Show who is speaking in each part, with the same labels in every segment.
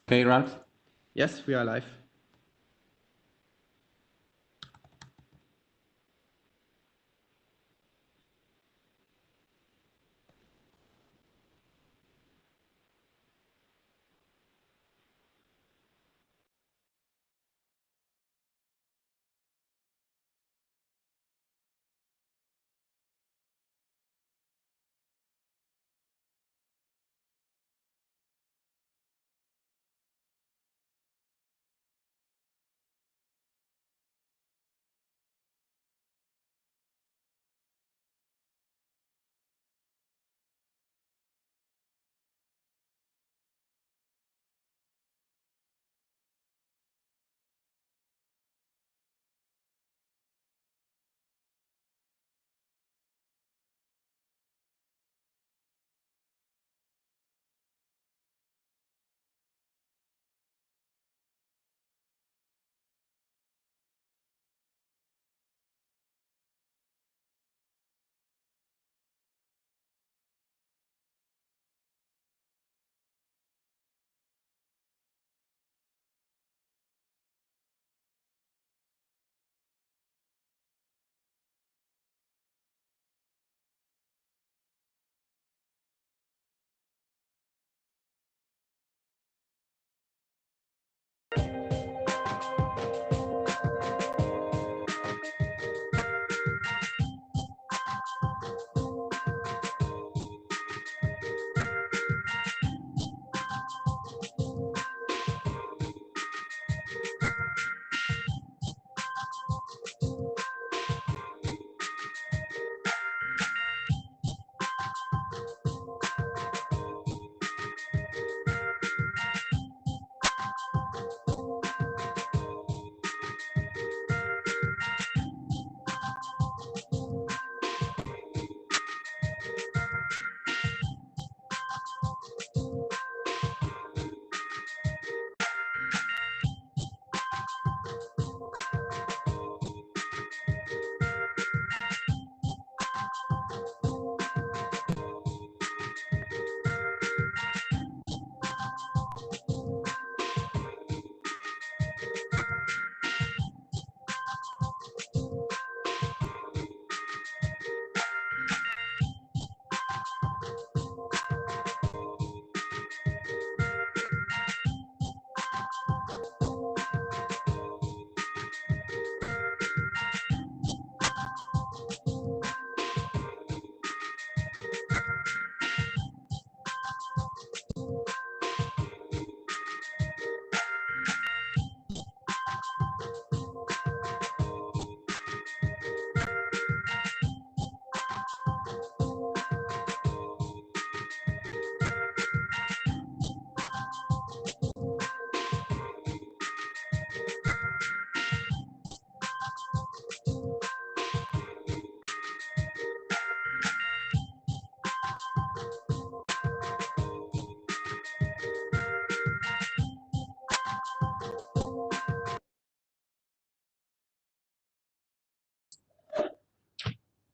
Speaker 1: Okay, Ralph?
Speaker 2: Yes, we are live.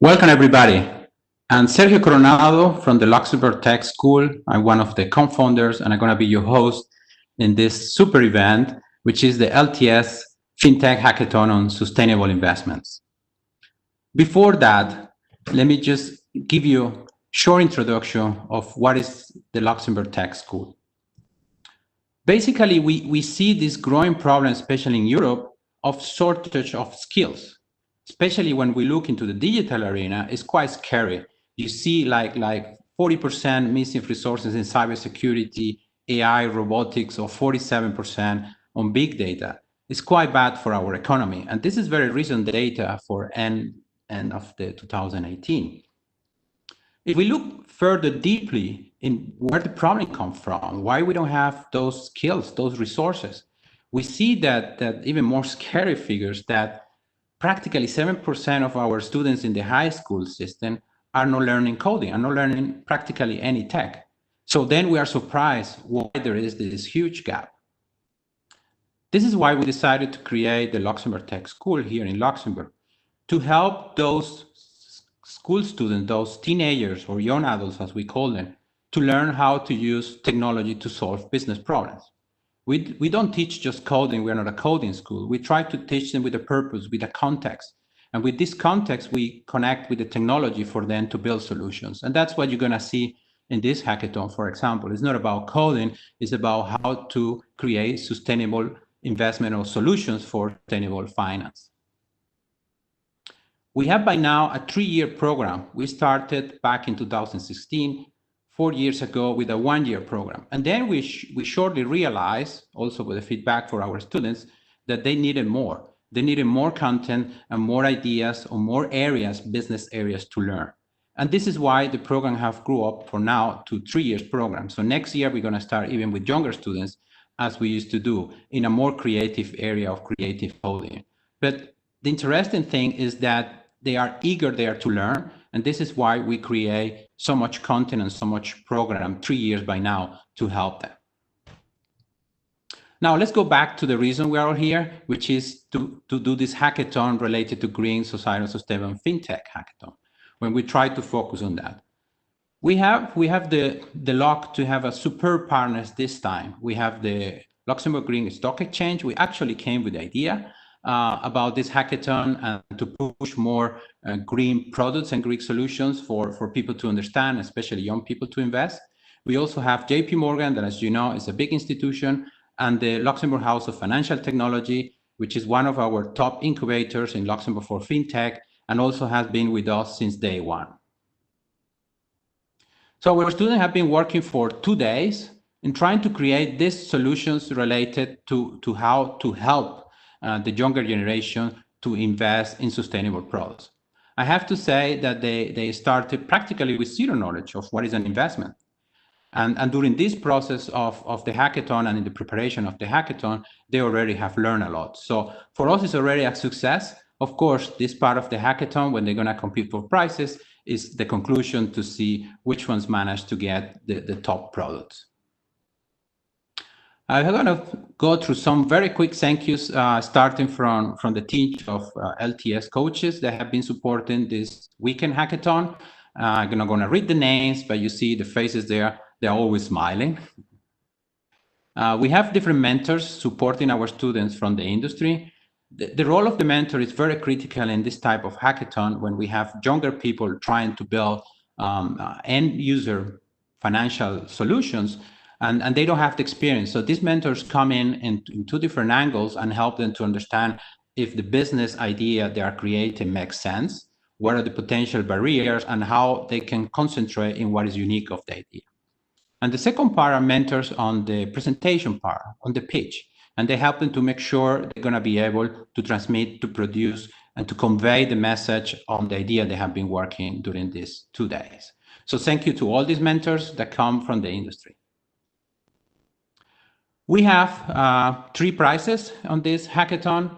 Speaker 1: Welcome, everybody. I'm Sergio Coronado from the Luxembourg Tech School. I'm one of the co-founders, and I'm going to be your host in this super event, which is the LTS FinTech Hackathon on Sustainable Investments. Before that, let me just give you a short introduction of what is the Luxembourg Tech School. Basically, we see this growing problem, especially in Europe, of shortage of skills. Especially when we look into the digital arena, it's quite scary. You see like 40% missing resources in cybersecurity, AI, robotics, or 47% on big data. It's quite bad for our economy. And this is very recent data for end of the 2018. If we look further deeply in where the problem comes from, why we don't have those skills, those resources, we see that even more scary figures that practically 7% of our students in the high school system are not learning coding, are not learning practically any tech. So then we are surprised why there is this huge gap. This is why we decided to create the Luxembourg Tech School here in Luxembourg to help those school students, those teenagers or young adults, as we call them, to learn how to use technology to solve business problems. We don't teach just coding. We're not a coding school. We try to teach them with a purpose, with a context. And with this context, we connect with the technology for them to build solutions. And that's what you're going to see in this hackathon, for example. It's not about coding. It's about how to create sustainable investment or solutions for sustainable finance. We have by now a 3-year program. We started back in 2016, 4 years ago, with a 1-year program. And then we shortly realized, also with the feedback for our students, that they needed more. They needed more content and more ideas or more areas, business areas to learn. And this is why the program have grew up for now to 3 years program. So next year, we're going to start even with younger students, as we used to do, in a more creative area of creative coding. But the interesting thing is that they are eager there to learn, and this is why we create so much content and so much program 3 years by now to help them. Now let's go back to the reason we are all here, which is to do this hackathon related to green, societal, sustainable, FinTech hackathon, when we try to focus on that. We have the luck to have a superb partners this time. We have the Luxembourg Green Stock Exchange. We actually came with the idea about this hackathon and to push more green products and green solutions for people to understand, especially young people to invest. We also have JP Morgan, that, as you know, is a big institution, and the Luxembourg House of Financial Technology, which is one of our top incubators in Luxembourg for FinTech, and also has been with us since day one. So our students have been working for 2 days in trying to create these solutions related to how to help the younger generation to invest in sustainable products. I have to say that they started practically with zero knowledge of what is an investment. And during this process of the hackathon and in the preparation of the hackathon, they already have learned a lot. So for us, it's already a success. Of course, this part of the hackathon, when they're going to compete for prizes, is the conclusion to see which ones manage to get the top products. I'm going to go through some very quick thank yous, starting from the team of LTS coaches that have been supporting this weekend hackathon. I'm not going to read the names, but you see the faces there. They're always smiling. We have different mentors supporting our students from the industry. The role of the mentor is very critical in this type of hackathon when we have younger people trying to build end user financial solutions. And they don't have the experience. So these mentors come in 2 different angles and help them to understand if the business idea they are creating makes sense, what are the potential barriers, and how they can concentrate in what is unique of the idea. And the second part are mentors on the presentation part, on the pitch. And they help them to make sure they're going to be able to transmit, to produce, and to convey the message on the idea they have been working during these 2 days. So thank you to all these mentors that come from the industry. We have 3 prizes on this hackathon.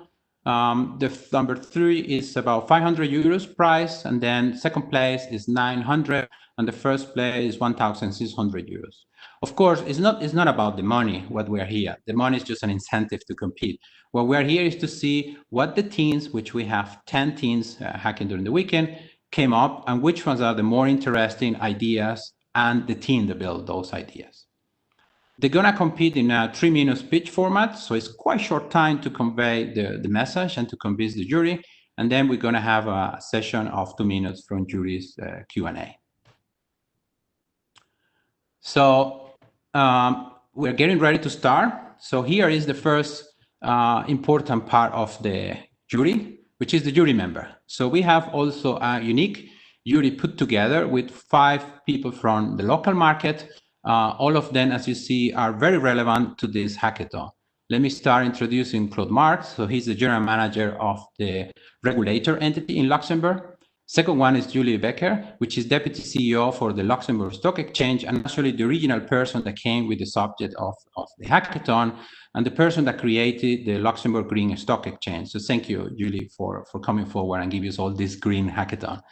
Speaker 1: The number 3 is about 500 euros prize, and then second place is 900, and the first place is 1,600 euros. Of course, it's not about the money, what we are here. The money is just an incentive to compete. What we are here is to see what the teams, which we have 10 teams hacking during the weekend, came up, and which ones are the more interesting ideas, and the team that built those ideas. They're going to compete in a 3-minute pitch format, so it's quite short time to convey the message and to convince the jury. And then we're going to have a session of 2 minutes from jury's Q&A. So we're getting ready to start. So here is the first important part of the jury, which is the jury member. So we have also a unique jury put together with 5 people from the local market. All of them, as you see, are very relevant to this hackathon. Let me start introducing Claude Marx. So he's the general manager of the regulator entity in Luxembourg. Second one is Julie Becker, which is deputy CEO for the Luxembourg Stock Exchange, and actually the original person that came with the subject of the hackathon, and the person that created the Luxembourg Green Stock Exchange. So thank you, Julie, for coming forward and giving us all this green hackathon.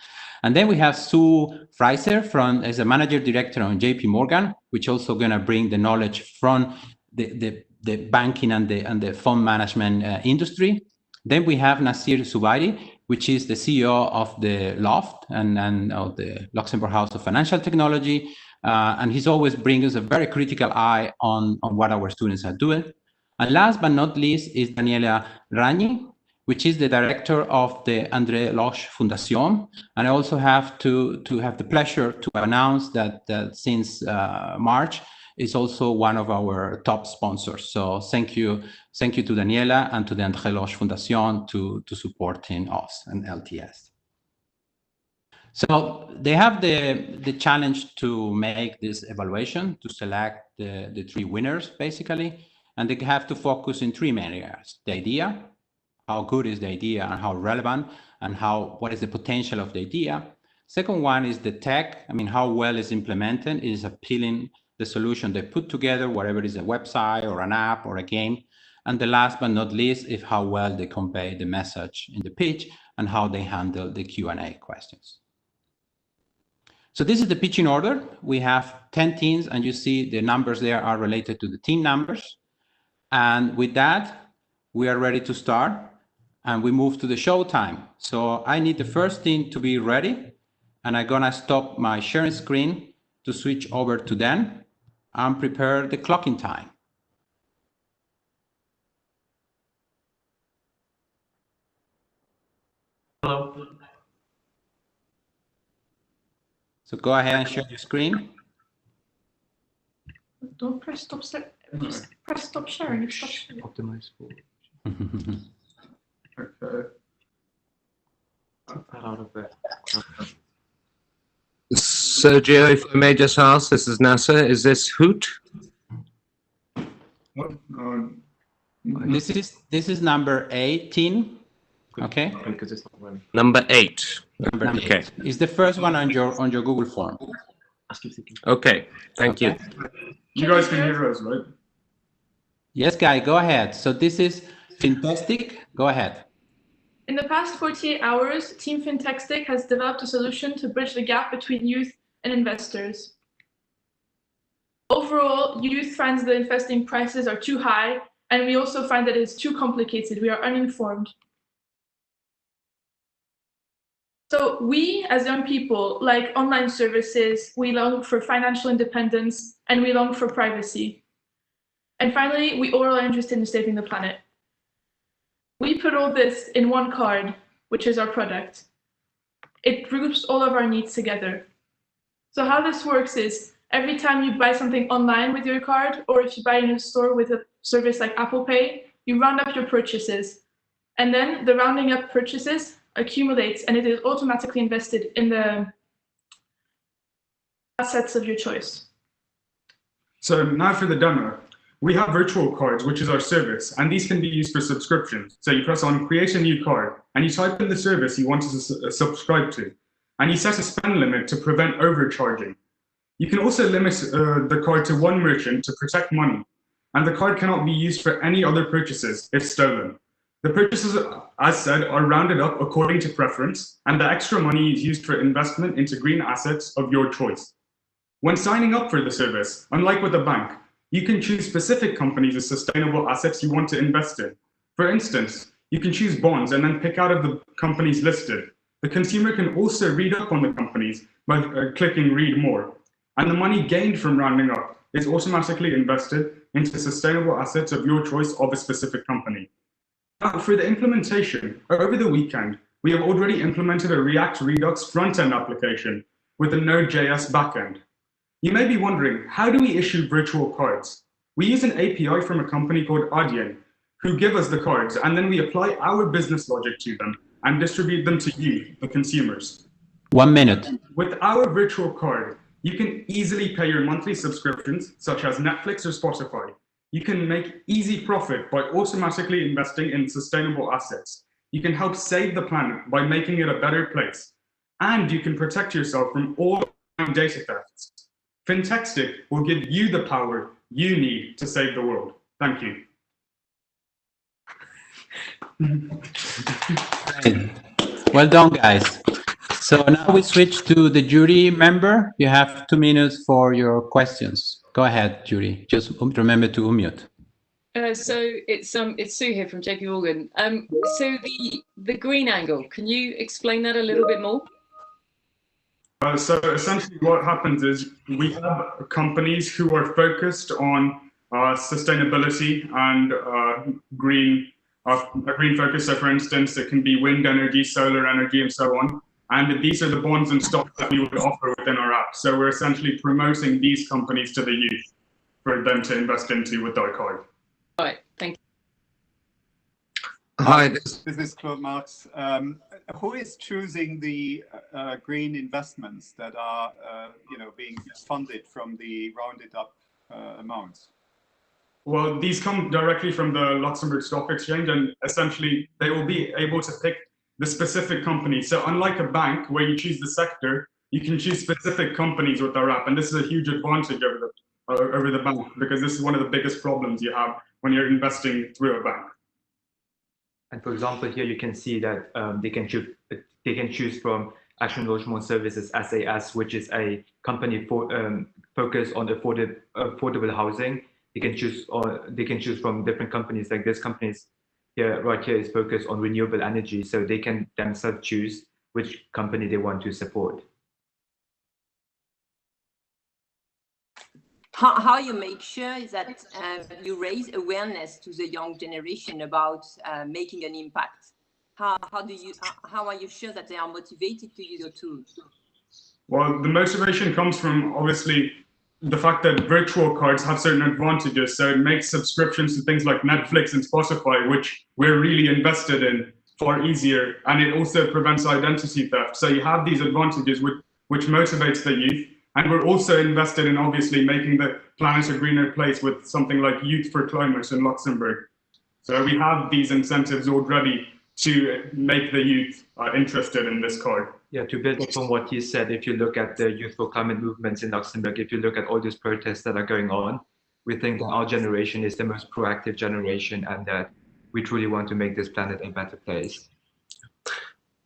Speaker 1: And then we have Sue Freiser as a manager director on JP Morgan, which also going to bring the knowledge from the banking and the fund management industry. Then we have Nasir Zubairi, which is the CEO of the Loft and of the Luxembourg House of Financial Technology. And he's always bringing us a very critical eye on what our students are doing. And last but not least is Daniela Ragni, which is the director of the André Loche Fundación. And I also have to have the pleasure to announce that since March is also one of our top sponsors. So thank you to Daniela and to the André Loche Fundación to supporting us and LTS. So they have the challenge to make this evaluation, to select the 3 winners, basically. And they have to focus in 3 main areas: the idea, how good is the idea and how relevant, and what is the potential of the idea. Second one is the tech. I mean, how well is implemented, is appealing the solution they put together, whatever it is, a website or an app or a game. And the last but not least is how well they convey the message in the pitch and how they handle the Q&A questions. So this is the pitching order. We have 10 teams, and you see the numbers there are related to the team numbers. And with that, we are ready to start, and we move to the show time. So I need the first team to be ready, and I'm gonna stop my sharing screen to switch over to Dan and prepare the clocking time.
Speaker 2: Hello.
Speaker 1: So go ahead and share your screen.
Speaker 3: Don't press stop. Just press stop sharing. Stop sharing.
Speaker 2: Optimize for. Okay. Out of it.
Speaker 4: Sergio, if I may just ask, this is Nasser. Is this Hoot?
Speaker 1: This is number 18. Okay.
Speaker 2: Because it's not running.
Speaker 4: Number 8.
Speaker 1: Number 8.
Speaker 4: Okay.
Speaker 1: It's the first one on your Google form.
Speaker 4: Okay. Thank you.
Speaker 5: You guys can hear us, right?
Speaker 1: Yes, Guy, go ahead. So this is FinTech. Go ahead.
Speaker 3: In the past 48 hours, Team FinTech has developed a solution to bridge the gap between youth and investors. Overall, youth finds the investing prices are too high, and we also find that it's too complicated. We are uninformed. So we, as young people, like online services, we long for financial independence, and we long for privacy. And finally, we all are interested in saving the planet. We put all this in one card, which is our product. It groups all of our needs together. So how this works is, every time you buy something online with your card, or if you buy in a store with a service like Apple Pay, you round up your purchases. And then the rounding up purchases accumulates, and it is automatically invested in the assets of your choice.
Speaker 5: So now for the demo. We have virtual cards, which is our service, and these can be used for subscriptions. So you press on create a new card, and you type in the service you want to subscribe to, and you set a spend limit to prevent overcharging. You can also limit the card to one merchant to protect money, and the card cannot be used for any other purchases if stolen. The purchases, as said, are rounded up according to preference, and the extra money is used for investment into green assets of your choice. When signing up for the service, unlike with a bank, you can choose specific companies as sustainable assets you want to invest in. For instance, you can choose bonds and then pick out of the companies listed. The consumer can also read up on the companies by clicking read more. And the money gained from rounding up is automatically invested into sustainable assets of your choice of a specific company. Now, for the implementation, over the weekend, we have already implemented a React Redux front-end application with a Node.js backend. You may be wondering, how do we issue virtual cards? We use an API from a company called Adyen, who give us the cards, and then we apply our business logic to them and distribute them to you, the consumers.
Speaker 1: 1 minute.
Speaker 5: With our virtual card, you can easily pay your monthly subscriptions, such as Netflix or Spotify. You can make easy profit by automatically investing in sustainable assets. You can help save the planet by making it a better place. And you can protect yourself from all data thefts. FinTech will give you the power you need to save the world. Thank you.
Speaker 1: Well done, guys. So now we switch to the jury member. You have 2 minutes for your questions. Go ahead, Judy. Just remember to unmute.
Speaker 6: So it's Sue here from JP Morgan. So the green angle, can you explain that a little bit more?
Speaker 5: So essentially what happens is we have companies who are focused on sustainability and green focus. So, for instance, it can be wind energy, solar energy, and so on. And these are the bonds and stocks that we would offer within our app. So we're essentially promoting these companies to the youth for them to invest into with our card.
Speaker 6: Right, thank you.
Speaker 4: Hi,
Speaker 2: This is Claude Marx. Who is choosing the green investments that are, being funded from the rounded up amounts?
Speaker 5: Well, these come directly from the Luxembourg Stock Exchange, and essentially they will be able to pick the specific company. So unlike a bank where you choose the sector, you can choose specific companies with our app, and this is a huge advantage over the bank, because this is one of the biggest problems you have when you're investing through a bank.
Speaker 7: And for example, here you can see that they can choose from Action Logement Services SAS, which is a company focused on affordable housing. They can choose from different companies. Like this company right here is focused on renewable energy, so they can themselves choose which company they want to support.
Speaker 8: How you make sure that you raise awareness to the young generation about making an impact? How are you sure that they are motivated to use your tools?
Speaker 5: Well, the motivation comes from obviously the fact that virtual cards have certain advantages. So it makes subscriptions to things like Netflix and Spotify, which we're really invested in, far easier. And it also prevents identity theft. So you have these advantages which motivates the youth. And we're also invested in obviously making the planet a greener place with something like Youth for Climate in Luxembourg. So we have these incentives already to make the youth interested in this card.
Speaker 7: Yeah, to build on what he said, if you look at the Youth for Climate movements in Luxembourg, if you look at all these protests that are going on, we think that our generation is the most proactive generation and that we truly want to make this planet a better place.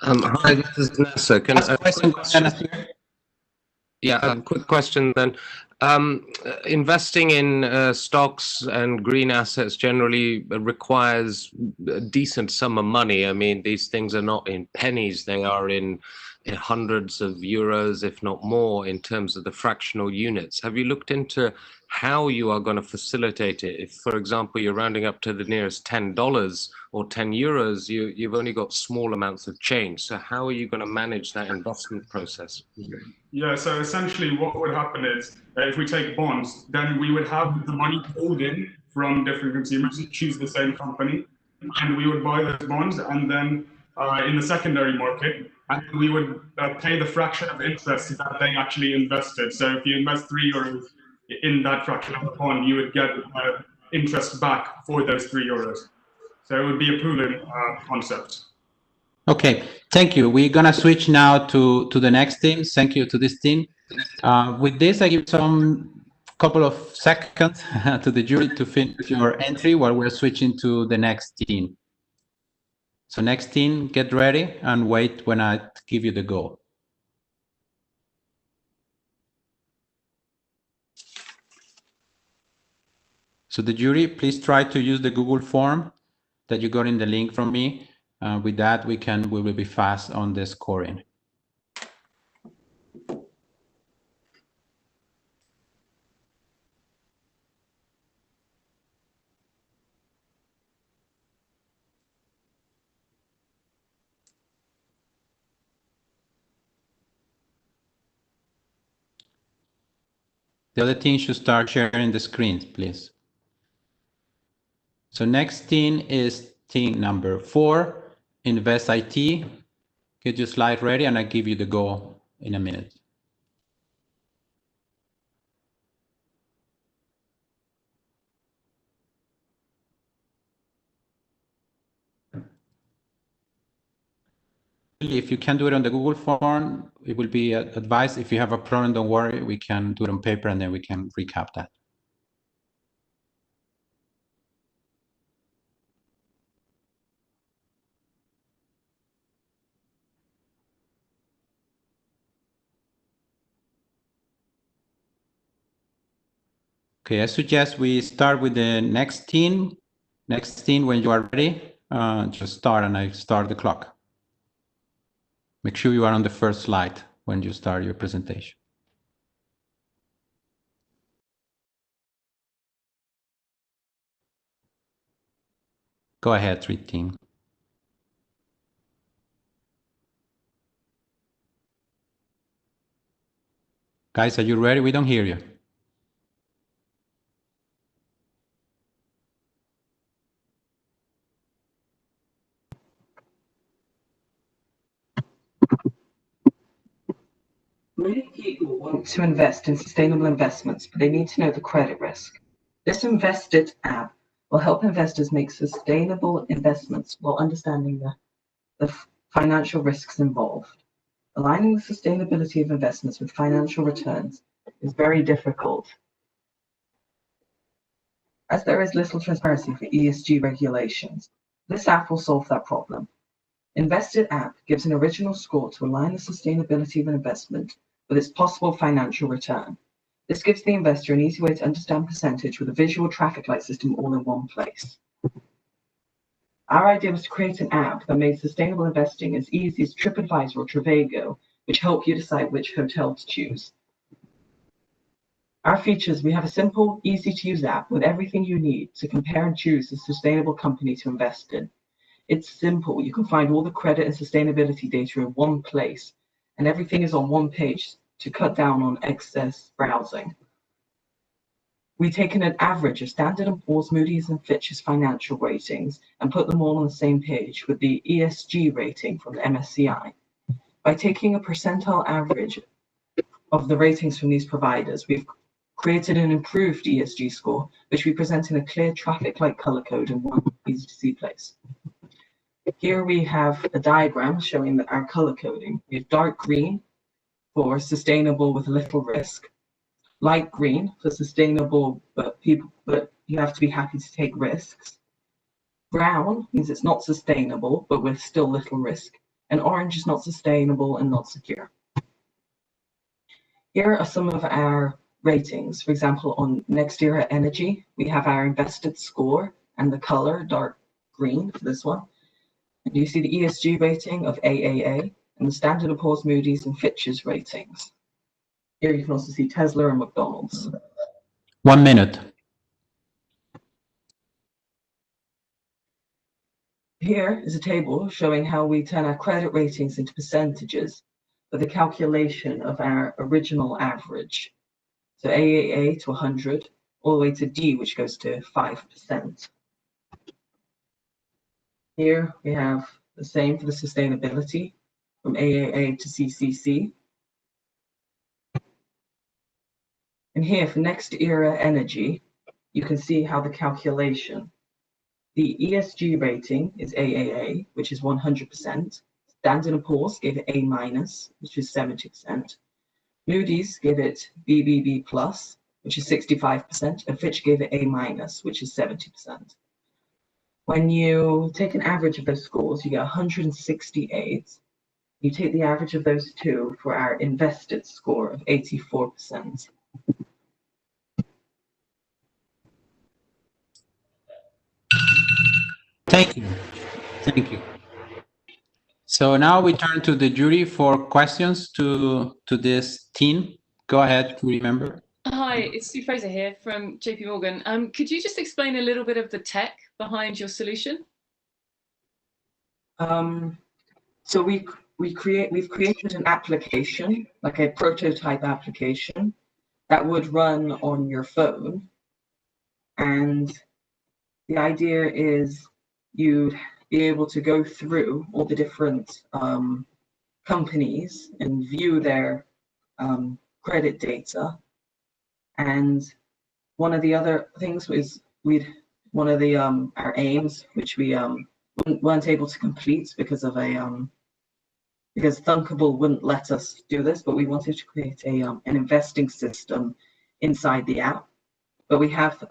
Speaker 4: Hi, this is Nasser. A quick question then. Investing in stocks and green assets generally requires a decent sum of money. I mean, these things are not in pennies, they are in hundreds of euros, if not more, in terms of the fractional units. Have you looked into how you are going to facilitate it? If, for example, you're rounding up to the nearest $10 or 10 euros, you've only got small amounts of change. So how are you going to manage that investment process?
Speaker 5: Yeah, so essentially what would happen is if we take bonds, then we would have the money pulled in from different consumers who choose the same company, and we would buy those bonds, and then in the secondary market, and we would pay the fraction of interest that they actually invested. So if you invest €3 in that fraction of the bond, you would get interest back for those €3. So it would be a pooling concept.
Speaker 1: Okay, thank you. We're gonna switch now to the next team. Thank you to this team. With this, I give some couple of seconds to the jury to finish your entry while we're switching to the next team. So next team, get ready and wait when I give you the go. So the jury, please try to use the Google form that you got in the link from me. With that, we will be fast on the scoring. The other team should start sharing the screens, please. So next team is team number 4, Invest IT. Get your slide ready and I'll give you the go in a minute. If you can do it on the Google form, it will be advised. If you have a problem, don't worry, we can do it on paper and then we can recap that. Okay, I suggest we start with the next team. Next team, when you are ready, just start and I start the clock. Make sure you are on the first slide when you start your presentation. Go ahead, Ritin. Guys, are you ready? We don't hear you.
Speaker 9: Many people want to invest in sustainable investments, but they need to know the credit risk. This Invested app will help investors make sustainable investments while understanding the financial risks involved. Aligning the sustainability of investments with financial returns is very difficult, as there is little transparency for ESG regulations. This app will solve that problem. Invested app gives an original score to align the sustainability of an investment with its possible financial return. This gives the investor an easy way to understand percentage with a visual traffic light system all in one place. Our idea was to create an app that made sustainable investing as easy as TripAdvisor or Trivago, which help you decide which hotel to choose. Our features: we have a simple, easy to use app with everything you need to compare and choose a sustainable company to invest in. It's simple. You can find all the credit and sustainability data in one place, and everything is on one page to cut down on excess browsing. We've taken an average of Standard & Poor's, Moody's, and Fitch's financial ratings and put them all on the same page with the ESG rating from the MSCI. By taking a percentile average of the ratings from these providers, we've created an improved ESG score, which we present in a clear traffic light color code in one easy to see place. Here we have a diagram showing that our color coding. We have dark green for sustainable with little risk, light green for sustainable but you have to be happy to take risks. Brown means it's not sustainable but with still little risk, and orange is not sustainable and not secure. Here are some of our ratings. For example, on Next Era Energy, we have our invested score and the color dark green for this one. And you see the ESG rating of AAA and the Standard & Poor's, Moody's, and Fitch's ratings. Here you can also see Tesla and McDonald's.
Speaker 1: 1 minute.
Speaker 9: Here is a table showing how we turn our credit ratings into percentages for the calculation of our original average. So AAA to 100, all the way to D, which goes to 5%. Here we have the same for the sustainability from AAA to CCC. And here for Next Era Energy, you can see how the calculation. The ESG rating is AAA, which is 100%. Standard & Poor's gave it A-, which is 70%. Moody's gave it BBB+, which is 65%, and Fitch gave it A-, which is 70%. When you take an average of those scores, you get 168. You take the average of those two for our invested score of 84%.
Speaker 1: Thank you. Thank you. So now we turn to the jury for questions to this team. Go ahead, remember.
Speaker 6: Hi, it's Sue Fraser here from JP Morgan. Could you just explain a little bit of the tech behind your solution?
Speaker 9: So we've created an application, like a prototype application, that would run on your phone. And the idea is you'd be able to go through all the different companies and view their credit data. And one of the other things was one of the our aims, which we weren't able to complete because of because Thunkable wouldn't let us do this, but we wanted to create an investing system inside the app. But we have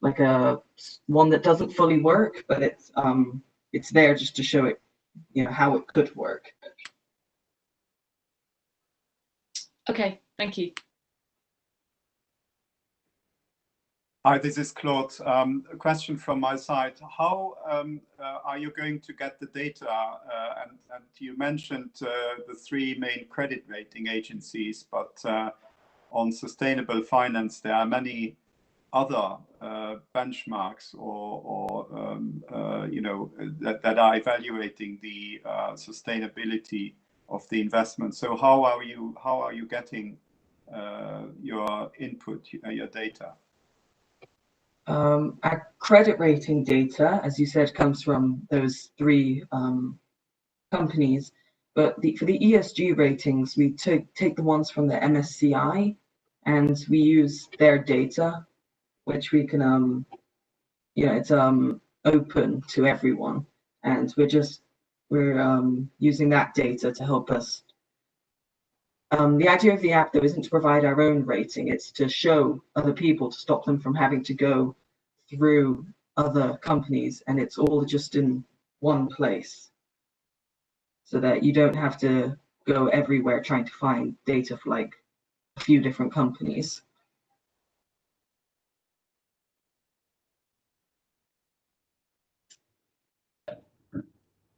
Speaker 9: like a one that doesn't fully work, but it's there just to show it, how it could work.
Speaker 6: Okay, thank you.
Speaker 2: Hi, this is Claude. A question from my side. How are you going to get the data? And you mentioned the 3 main credit rating agencies, but on sustainable finance, there are many other benchmarks that are evaluating the sustainability of the investment. So how are you getting your input, your data?
Speaker 9: Our credit rating data, as you said, comes from those three companies. But for the ESG ratings, we take the ones from the MSCI, and we use their data, which we can, it's open to everyone, and we're using that data to help us. The idea of the app, though, isn't to provide our own rating. It's to show other people, to stop them from having to go through other companies, and it's all just in one place, so that you don't have to go everywhere trying to find data for like a few different companies.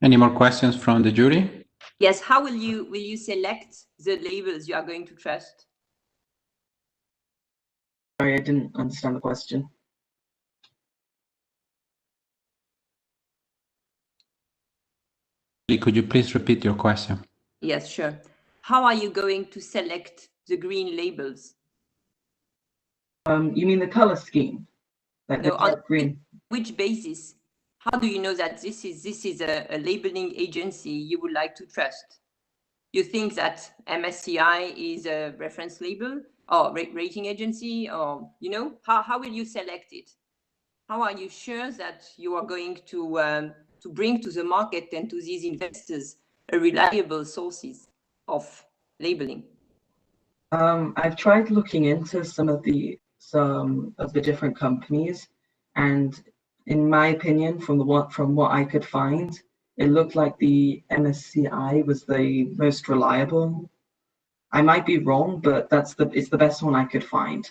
Speaker 1: Any more questions from the jury?
Speaker 8: Yes, how will you select the labels you are going to trust?
Speaker 9: Sorry, I didn't understand the question.
Speaker 1: Could you please repeat your question?
Speaker 8: Yes, sure. How are you going to select the green labels?
Speaker 9: You mean the color scheme? Like
Speaker 8: No,
Speaker 9: the
Speaker 8: on
Speaker 9: green.
Speaker 8: which basis? How do you know that this is a labeling agency you would like to trust? You think that MSCI is a reference label or rating agency, or how will you select it? How are you sure that you are going to bring to the market and to these investors a reliable sources of labeling?
Speaker 9: I've tried looking into some of the different companies, and in my opinion, from what I could find, it looked like the MSCI was the most reliable. I might be wrong, but it's the best one I could find.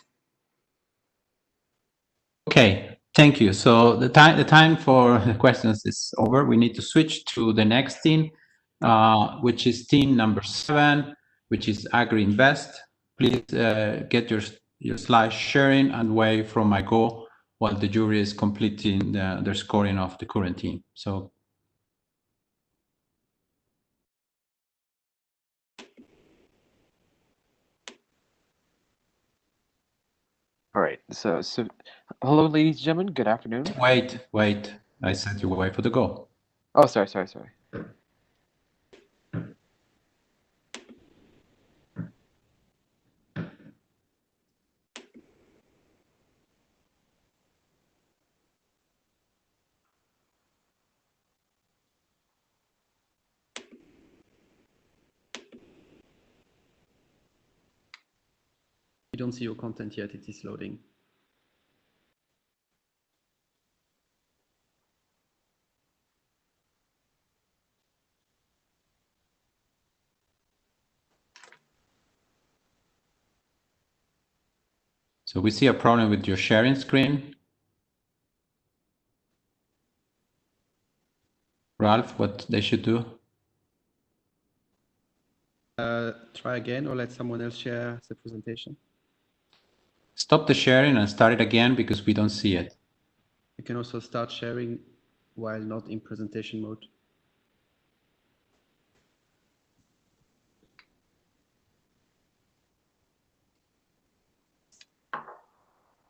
Speaker 1: Okay, thank you. So the time for the questions is over. We need to switch to the next team, which is team number 7, which is AgriInvest. Please get your slide sharing and wait from my go while the jury is completing their scoring of the current team. So.
Speaker 10: All right, so hello, ladies and gentlemen. Good afternoon.
Speaker 1: Wait. I said you wait for the go.
Speaker 10: Oh, sorry.
Speaker 11: You don't see your content yet, it is loading.
Speaker 1: So we see a problem with your sharing screen. Ralph, what they should do?
Speaker 11: Try again or let someone else share the presentation.
Speaker 1: Stop the sharing and start it again because we don't see it.
Speaker 11: You can also start sharing while not in presentation mode.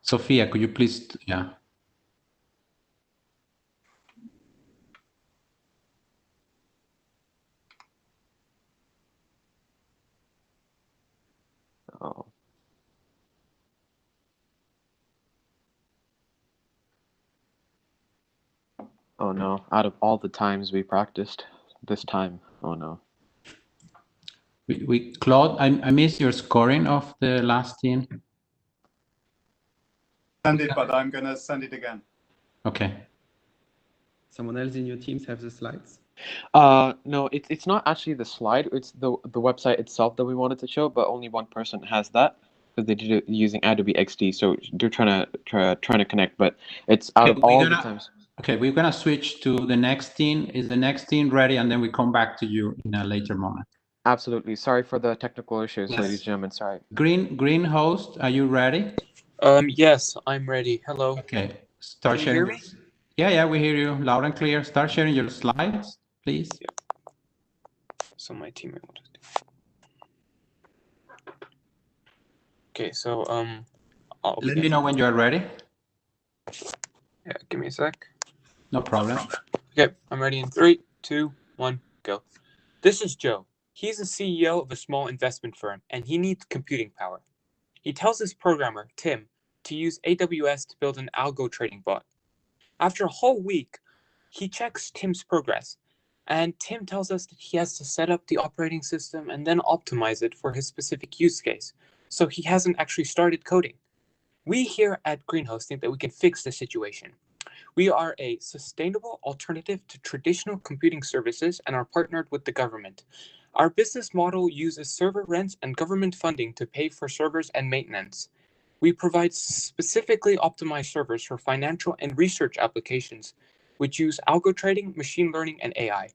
Speaker 1: Sophia, could you please, yeah.
Speaker 10: Oh. Oh no, out of all the times we practiced, this time, oh no.
Speaker 1: Claude, I missed your scoring of the last team.
Speaker 2: Send it, but I'm gonna send it again.
Speaker 1: Okay.
Speaker 11: Someone else in your teams have the slides?
Speaker 10: No, it's not actually the slide, it's the website itself that we wanted to show, but only one person has that because they did it using Adobe XD, so they're trying to connect, but it's out of all the times.
Speaker 1: Okay, we're gonna switch to the next team. Is the next team ready? And then we come back to you in a later moment.
Speaker 10: Absolutely. Sorry for the technical issues,
Speaker 1: Yes.
Speaker 10: ladies and gentlemen. Sorry.
Speaker 1: Green host, are you ready?
Speaker 12: Yes, I'm ready. Hello.
Speaker 1: Okay, start
Speaker 12: Can you hear
Speaker 1: sharing.
Speaker 12: me?
Speaker 1: Yeah, we hear you loud and clear. Start sharing your slides, please.
Speaker 12: So my teammate will just do. Okay, so I'll
Speaker 1: Let
Speaker 12: begin.
Speaker 1: me know when you are ready.
Speaker 12: Yeah, give me a sec.
Speaker 1: No problem.
Speaker 12: Okay, I'm ready in 3, 2, 1, go. This is Joe. He's the CEO of a small investment firm, and he needs computing power. He tells his programmer, Tim, to use AWS to build an algo trading bot. After a whole week, he checks Tim's progress, and Tim tells us that he has to set up the operating system and then optimize it for his specific use case, so he hasn't actually started coding. We here at Greenhost think that we can fix the situation. We are a sustainable alternative to traditional computing services and are partnered with the government. Our business model uses server rents and government funding to pay for servers and maintenance. We provide specifically optimized servers for financial and research applications, which use algo trading, machine learning, and AI.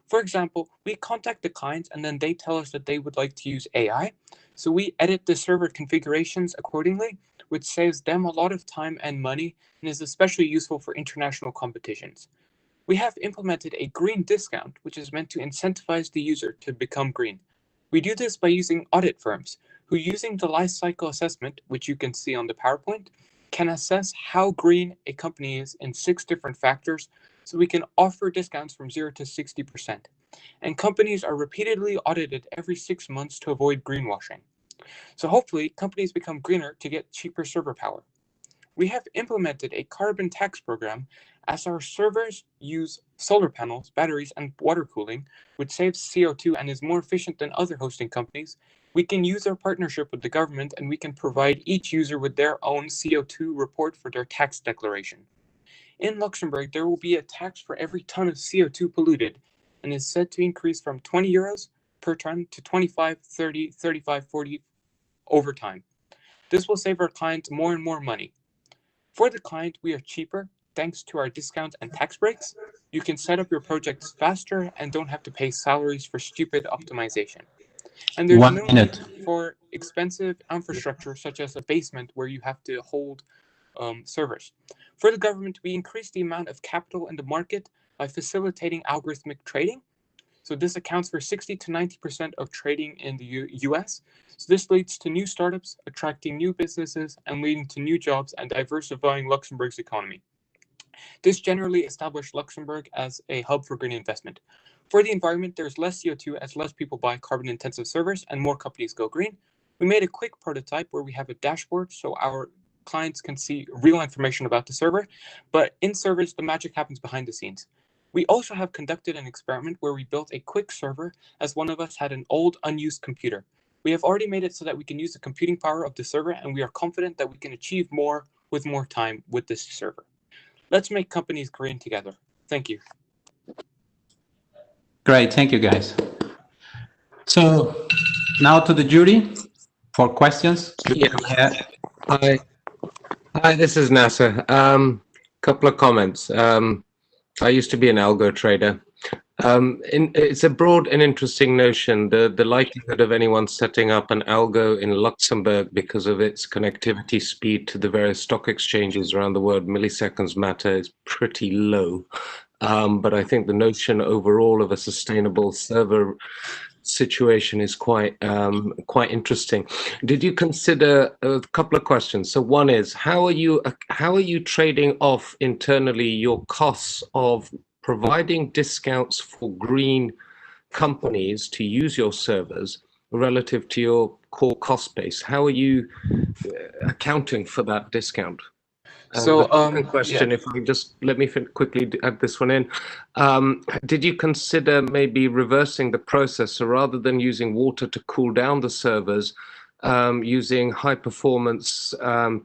Speaker 12: For example, we contact the clients and then they tell us that they would like to use AI. So we edit the server configurations accordingly, which saves them a lot of time and money and is especially useful for international competitions. We have implemented a green discount, which is meant to incentivize the user to become green. We do this by using audit firms, who using the life cycle assessment, which you can see on the PowerPoint, can assess how green a company is in 6 different factors, so we can offer discounts from 0 to 60%. And companies are repeatedly audited every 6 months to avoid greenwashing. So hopefully, companies become greener to get cheaper server power. We have implemented a carbon tax program as our servers use solar panels, batteries, and water cooling, which saves CO2 and is more efficient than other hosting companies. We can use our partnership with the government and we can provide each user with their own CO2 report for their tax declaration. In Luxembourg, there will be a tax for every ton of CO2 polluted and is set to increase from 20 euros per ton to 25, 30, 35, 40 over time. This will save our clients more and more money. For the client, we are cheaper thanks to our discounts and tax breaks. You can set up your projects faster and don't have to pay salaries for stupid optimization. And there's
Speaker 1: 1
Speaker 12: no
Speaker 1: minute.
Speaker 12: need for expensive infrastructure such as a basement where you have to hold servers. For the government, we increase the amount of capital in the market by facilitating algorithmic trading. So this accounts for 60 to 90% of trading in the US. So this leads to new startups, attracting new businesses, and leading to new jobs and diversifying Luxembourg's economy. This generally established Luxembourg as a hub for green investment. For the environment, there's less CO2 as less people buy carbon-intensive servers and more companies go green. We made a quick prototype where we have a dashboard so our clients can see real information about the server, but in servers, the magic happens behind the scenes. We also have conducted an experiment where we built a quick server as one of us had an old unused computer. We have already made it so that we can use the computing power of the server, and we are confident that we can achieve more with more time with this server. Let's make companies green together. Thank you.
Speaker 1: Great, thank you guys. So now to the jury for questions.
Speaker 4: Yeah. Hi, this is Nasser. Couple of comments. I used to be an algo trader. It's a broad and interesting notion. The likelihood of anyone setting up an algo in Luxembourg because of its connectivity speed to the various stock exchanges around the world, milliseconds matter, is pretty low. But I think the notion overall of a sustainable server situation is quite interesting. Did you consider a couple of questions? So one is, how are you trading off internally your costs of providing discounts for green companies to use your servers relative to your core cost base? How are you accounting for that discount?
Speaker 12: So,
Speaker 4: the second question,
Speaker 12: yeah.
Speaker 4: if I just let me quickly add this one in. Did you consider maybe reversing the process, so rather than using water to cool down the servers, using high performance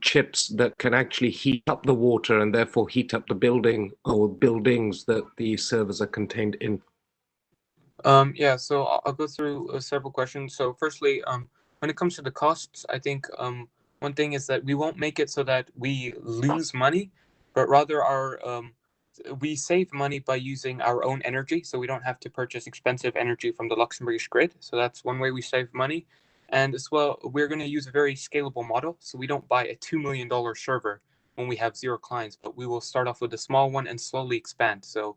Speaker 4: chips that can actually heat up the water and therefore heat up the building or buildings that the servers are contained in?
Speaker 12: Yeah, so I'll go through several questions. So firstly, when it comes to the costs, I think one thing is that we won't make it so that we lose money, but rather we save money by using our own energy, so we don't have to purchase expensive energy from the Luxembourgish grid. So that's one way we save money. And as well, we're going to use a very scalable model. So we don't buy a $2 million server when we have 0 clients, but we will start off with a small one and slowly expand. So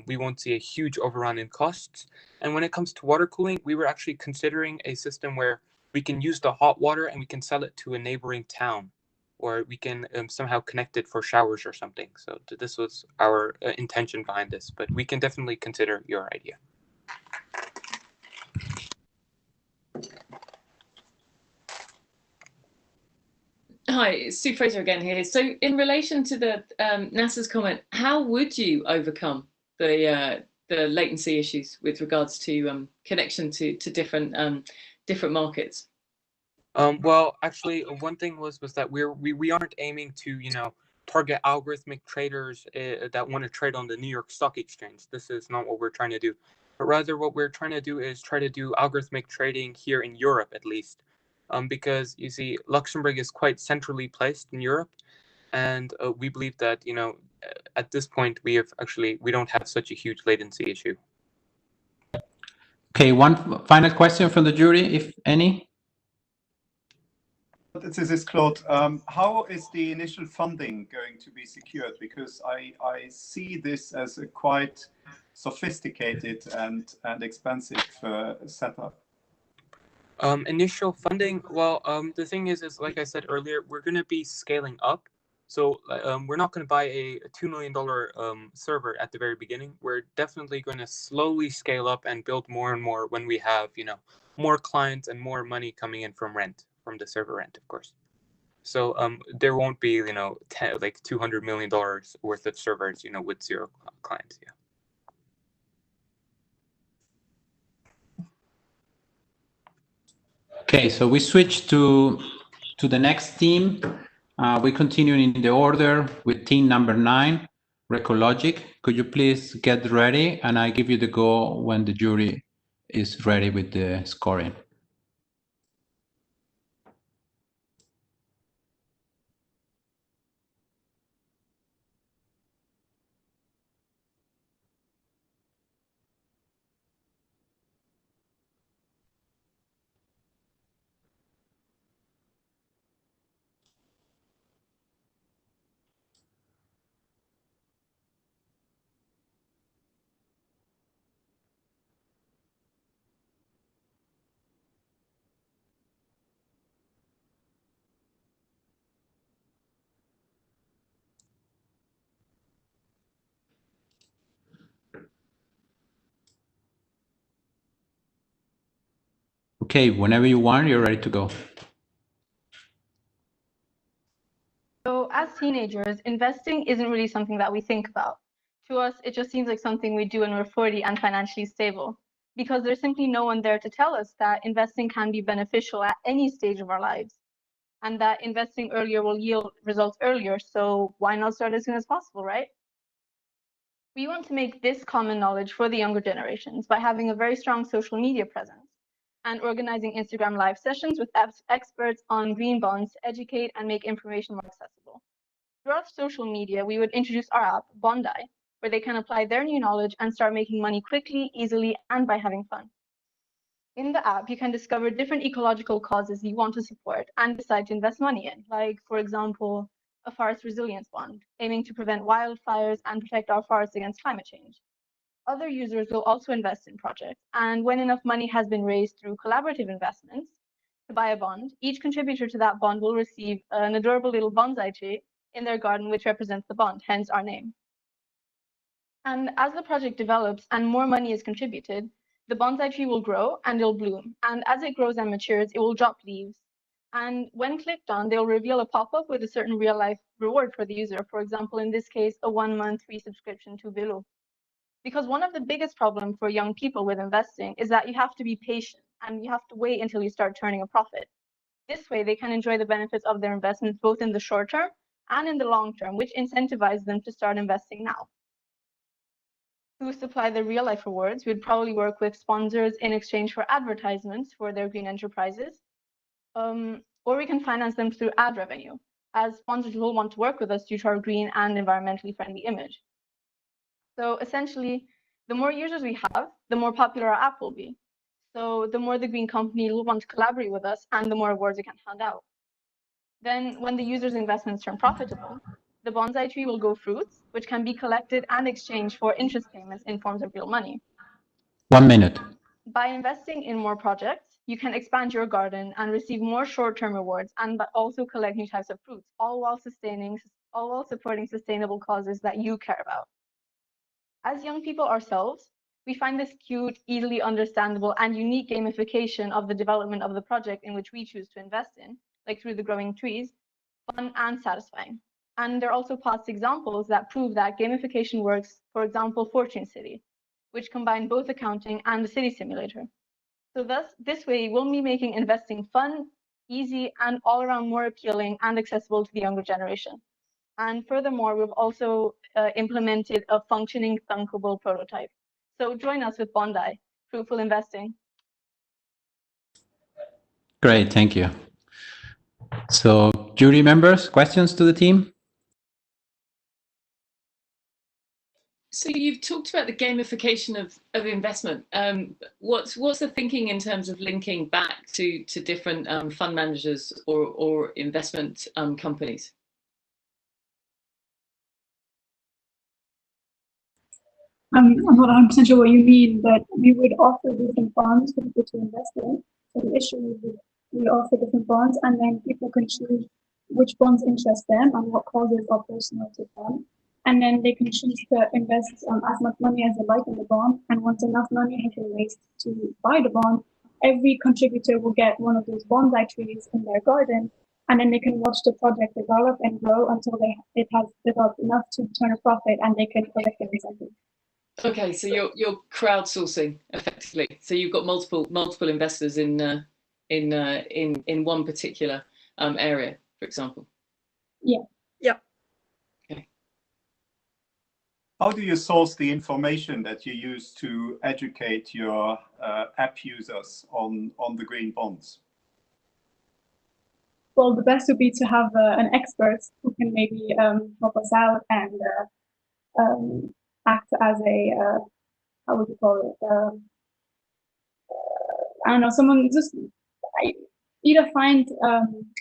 Speaker 12: we won't see a huge overrun in costs. And when it comes to water cooling, we were actually considering a system where we can use the hot water and we can sell it to a neighboring town, or we can somehow connect it for showers or something. So this was our intention behind this, but we can definitely consider your idea.
Speaker 6: Hi, Sue Fraser again here. So in relation to the NASA's comment, how would you overcome the latency issues with regards to connection to different markets?
Speaker 12: Well, actually, one thing was that we aren't aiming to, target algorithmic traders that want to trade on the New York Stock Exchange. This is not what we're trying to do. But rather, what we're trying to do is try to do algorithmic trading here in Europe, at least. Because you see, Luxembourg is quite centrally placed in Europe, and we believe that at this point we don't have such a huge latency issue.
Speaker 1: Okay, one final question from the jury, if any.
Speaker 2: This is Claude. How is the initial funding going to be secured? Because I see this as a quite sophisticated and expensive setup.
Speaker 12: Initial funding, well, the thing is like I said earlier, we're going to be scaling up. So we're not going to buy a $2 million server at the very beginning. We're definitely going to slowly scale up and build more and more when we have, more clients and more money coming in from the server rent, of course. So there won't be, like $200 million worth of servers, with 0 clients. Yeah.
Speaker 1: Okay, so we switch to the next team. We continue in the order with team number 9, Recologic. Could you please get ready, and I give you the go when the jury is ready with the scoring. Okay, whenever you want, you're ready to go.
Speaker 13: So as teenagers, investing isn't really something that we think about. To us, it just seems like something we do when we're 40 and financially stable, because there's simply no one there to tell us that investing can be beneficial at any stage of our lives, and that investing earlier will yield results earlier. So why not start as soon as possible, right? We want to make this common knowledge for the younger generations by having a very strong social media presence and organizing Instagram live sessions with experts on green bonds to educate and make information more accessible. Throughout social media, we would introduce our app, Bondi, where they can apply their new knowledge and start making money quickly, easily, and by having fun. In the app, you can discover different ecological causes you want to support and decide to invest money in, like, for example, a forest resilience bond, aiming to prevent wildfires and protect our forests against climate change. Other users will also invest in projects, and when enough money has been raised through collaborative investments to buy a bond, each contributor to that bond will receive an adorable little bonsai tree in their garden, which represents the bond, hence our name. And as the project develops and more money is contributed, the bonsai tree will grow and it'll bloom. And as it grows and matures, it will drop leaves. And when clicked on, they'll reveal a pop-up with a certain real-life reward for the user. For example, in this case, a 1-month free subscription to Velo. Because one of the biggest problems for young people with investing is that you have to be patient and you have to wait until you start turning a profit. This way, they can enjoy the benefits of their investments both in the short term and in the long term, which incentivizes them to start investing now. To supply the real life rewards, we'd probably work with sponsors in exchange for advertisements for their green enterprises, or we can finance them through ad revenue, as sponsors will want to work with us due to our green and environmentally friendly image. So essentially, the more users we have, the more popular our app will be. So the more the green company will want to collaborate with us and the more rewards we can hand out. Then when the user's investments turn profitable, the bonsai tree will grow fruits, which can be collected and exchanged for interest payments in forms of real money.
Speaker 1: 1 minute.
Speaker 13: By investing in more projects, you can expand your garden and receive more short-term rewards, and also collect new types of fruits, all while supporting sustainable causes that you care about. As young people ourselves, we find this cute, easily understandable, and unique gamification of the development of the project in which we choose to invest in, like through the growing trees, fun and satisfying. And there are also past examples that prove that gamification works, for example, Fortune City, which combined both accounting and the city simulator. So this way, we'll be making investing fun, easy, and all around more appealing and accessible to the younger generation. And furthermore, we've also implemented a functioning thunkable prototype. So join us with Bondi, Fruitful Investing.
Speaker 1: Great, thank you. So jury members, questions to the team?
Speaker 6: So you've talked about the gamification of investment. What's the thinking in terms of linking back to different fund managers or investment companies?
Speaker 14: I'm not 100% sure what you mean, but we would offer different bonds for people to invest in. So the issue is we offer different bonds, and then people can choose which bonds interest them and what causes are personal to them. And then they can choose to invest as much money as they like in the bond. And once enough money has been raised to buy the bond, every contributor will get one of those bonsai trees in their garden, and then they can watch the project develop and grow until it has developed enough to turn a profit, and they can collect their incentive.
Speaker 6: Okay, so you're crowdsourcing effectively. So you've got multiple investors in one particular area, for example.
Speaker 14: Yeah.
Speaker 13: Yeah.
Speaker 6: Okay.
Speaker 2: How do you source the information that you use to educate your app users on the green bonds?
Speaker 14: Well, the best would be to have an expert who can maybe help us out and act as a how would you call it? I don't know, someone just either find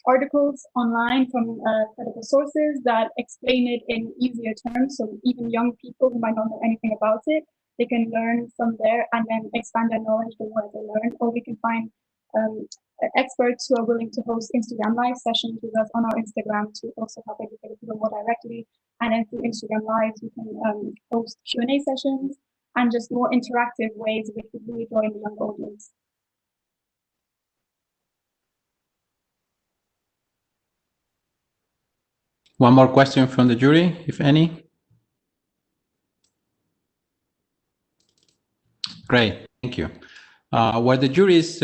Speaker 14: articles online from credible sources that explain it in easier terms, so even young people who might not know anything about it, they can learn from there and then expand their knowledge the more they learn. Or we can find experts who are willing to host Instagram live sessions with us on our Instagram to also help educate people more directly. And then through Instagram lives, we can host Q&A sessions and just more interactive ways which would really draw in the young audience.
Speaker 1: One more question from the jury, if any. Great, thank you. While the jury is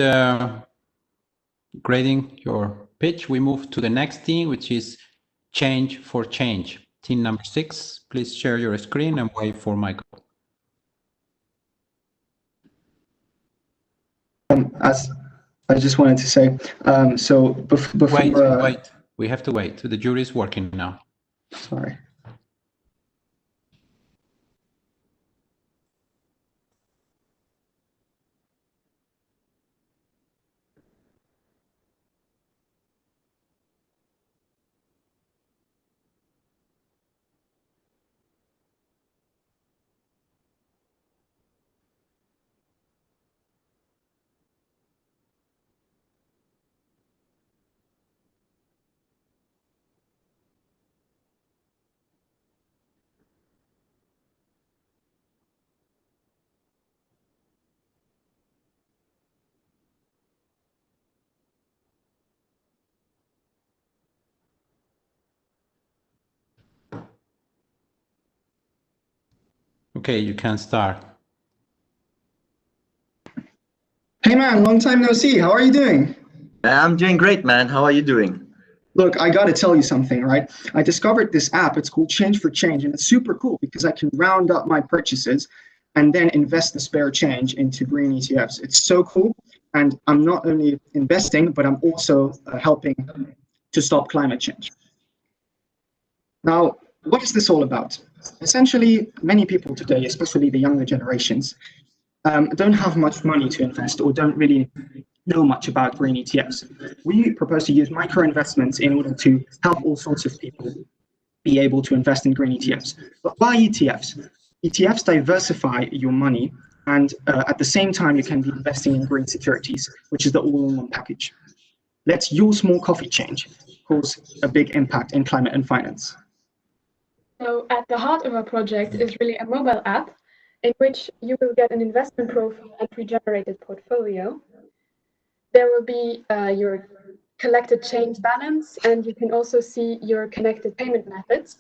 Speaker 1: grading your pitch, we move to the next team, which is Change for Change. Team number 6, please share your screen and wait for Michael.
Speaker 15: As I just wanted to say, so before...
Speaker 1: Wait, we have to wait. The jury is working now.
Speaker 15: Sorry.
Speaker 1: Okay, you can start.
Speaker 15: Hey man, long time no see. How are you doing?
Speaker 16: I'm doing great, man. How are you doing?
Speaker 15: Look, I gotta tell you something, right? I discovered this app. It's called Change for Change, and it's super cool because I can round up my purchases and then invest the spare change into green ETFs. It's so cool, and I'm not only investing, but I'm also helping to stop climate change. Now, what is this all about? Essentially, many people today, especially the younger generations, don't have much money to invest or don't really know much about green ETFs. We propose to use micro investments in order to help all sorts of people be able to invest in green ETFs. But why ETFs? ETFs diversify your money, and at the same time, you can be investing in green securities, which is the all-in-one package. Let your small coffee change cause a big impact in climate and finance.
Speaker 3: So at the heart of our project is really a mobile app in which you will get an investment profile and pre-generated portfolio. There will be your collected change balance, and you can also see your connected payment methods.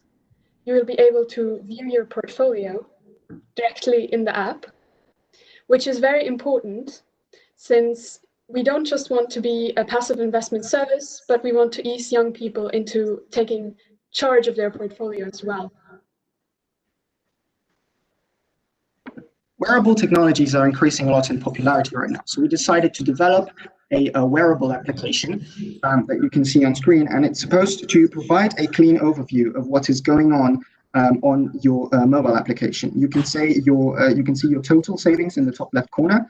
Speaker 3: You will be able to view your portfolio directly in the app, which is very important since we don't just want to be a passive investment service, but we want to ease young people into taking charge of their portfolio as well.
Speaker 15: Wearable technologies are increasing a lot in popularity right now. So we decided to develop a wearable application that you can see on screen, and it's supposed to provide a clean overview of what is going on your mobile application. You can see your total savings in the top left corner,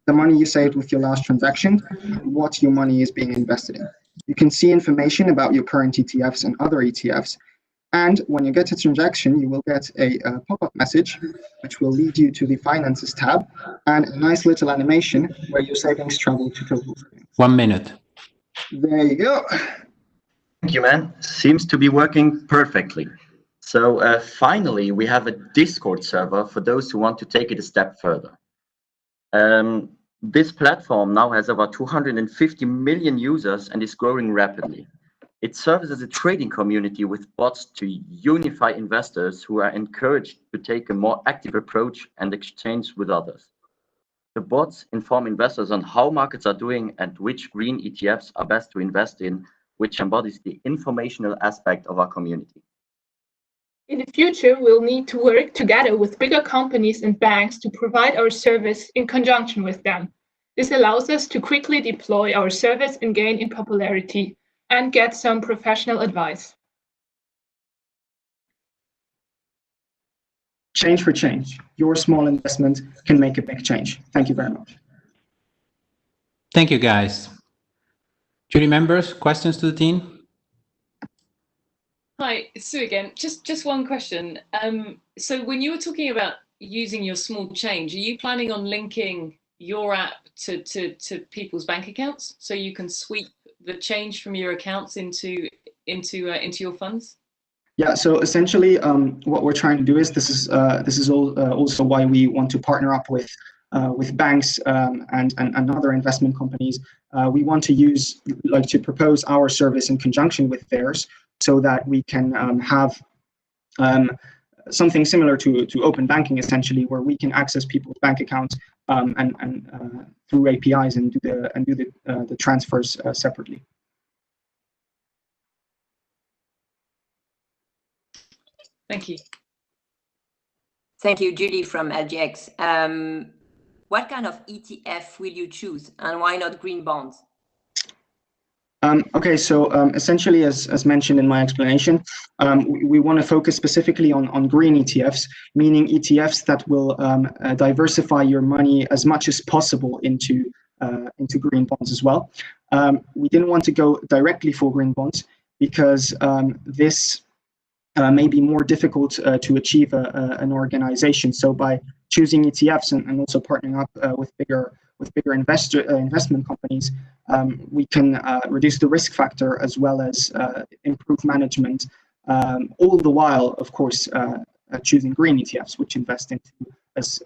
Speaker 15: the money you saved with your last transaction, and what your money is being invested in. You can see information about your current ETFs and other ETFs. And when you get a transaction, you will get a pop-up message, which will lead you to the Finances tab, and a nice little animation where your savings travel to total savings.
Speaker 1: 1 minute.
Speaker 15: There you go.
Speaker 16: Thank you, man. Seems to be working perfectly. So finally, we have a Discord server for those who want to take it a step further. This platform now has over 250 million users and is growing rapidly. It serves as a trading community with bots to unify investors who are encouraged to take a more active approach and exchange with others. The bots inform investors on how markets are doing and which green ETFs are best to invest in, which embodies the informational aspect of our community.
Speaker 3: In the future, we'll need to work together with bigger companies and banks to provide our service in conjunction with them. This allows us to quickly deploy our service and gain in popularity and get some professional advice.
Speaker 15: Change for change. Your small investment can make a big change. Thank you very much.
Speaker 1: Thank you, guys. Jury members, questions to the team?
Speaker 6: Hi, it's Sue again. Just one question. So when you were talking about using your small change, are you planning on linking your app to people's bank accounts so you can sweep the change from your accounts into your funds?
Speaker 15: Yeah, so essentially what we're trying to do is this is also why we want to partner up with banks and other investment companies. We want to propose our service in conjunction with theirs so that we can have something similar to open banking, essentially, where we can access people's bank accounts and through APIs and do the transfers separately.
Speaker 6: Thank you.
Speaker 8: Thank you, Julie from LGX. What kind of ETF will you choose, and why not green bonds?
Speaker 15: Okay, so essentially, as mentioned in my explanation, we want to focus specifically on green ETFs, meaning ETFs that will diversify your money as much as possible into green bonds as well. We didn't want to go directly for green bonds because this may be more difficult to achieve an organization. So by choosing ETFs and also partnering up with bigger investment companies, we can reduce the risk factor as well as improve management, all the while, of course, choosing green ETFs, which invest into as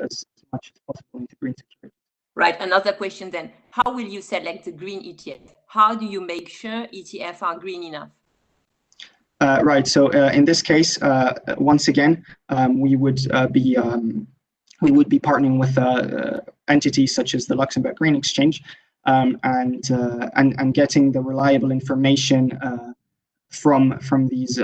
Speaker 15: much as possible into green securities.
Speaker 8: Right, another question then. How will you select the green ETF? How do you make sure ETFs are green enough?
Speaker 15: Right, so in this case, once again, we would be partnering with entities such as the Luxembourg Green Exchange and getting the reliable information from these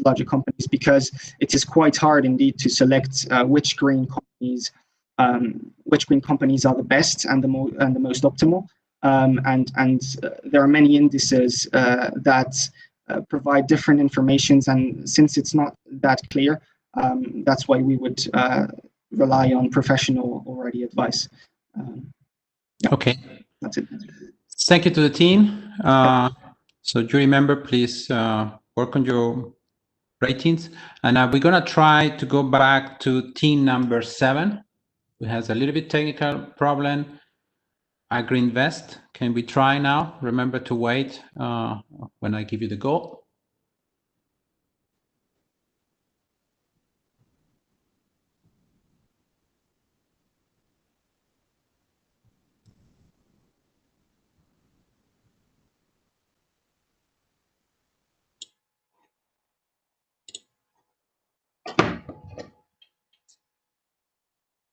Speaker 15: larger companies, because it is quite hard indeed to select which green companies are the best and the most optimal, and there are many indices that provide different informations, and since it's not that clear, that's why we would rely on professional already advice. Yeah,
Speaker 1: Okay.
Speaker 15: that's it.
Speaker 1: Thank you to the team. So you remember, please work on your ratings. And we're going to try to go back to team number 7, who has a little bit technical problem. AgriInvest. Can we try now? Remember to wait when I give you the go.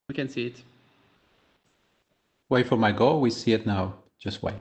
Speaker 11: We can see it.
Speaker 1: Wait for my go. We see it now. Just wait.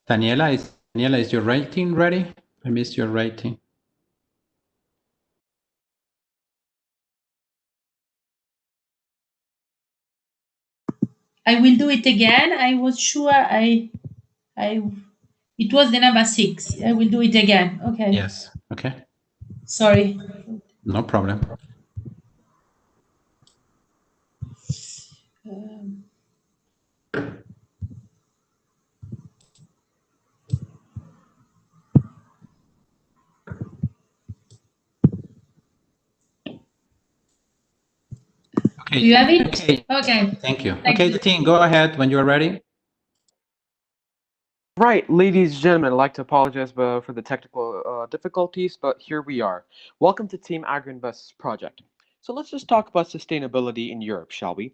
Speaker 1: Daniela, is your rating ready? I missed your rating.
Speaker 17: I will do it again. I was sure it was the number 6. I will do it again. Okay.
Speaker 1: Yes. Okay.
Speaker 17: Sorry.
Speaker 1: No problem. Okay.
Speaker 17: Do you have it?
Speaker 1: Okay.
Speaker 17: Okay.
Speaker 1: Thank you.
Speaker 17: Thank
Speaker 1: Okay,
Speaker 17: you.
Speaker 1: the team, go ahead when you are ready.
Speaker 10: Right, ladies and gentlemen, I'd like to apologize for the technical difficulties, but here we are. Welcome to Team AgriInvest's project. So let's just talk about sustainability in Europe, shall we?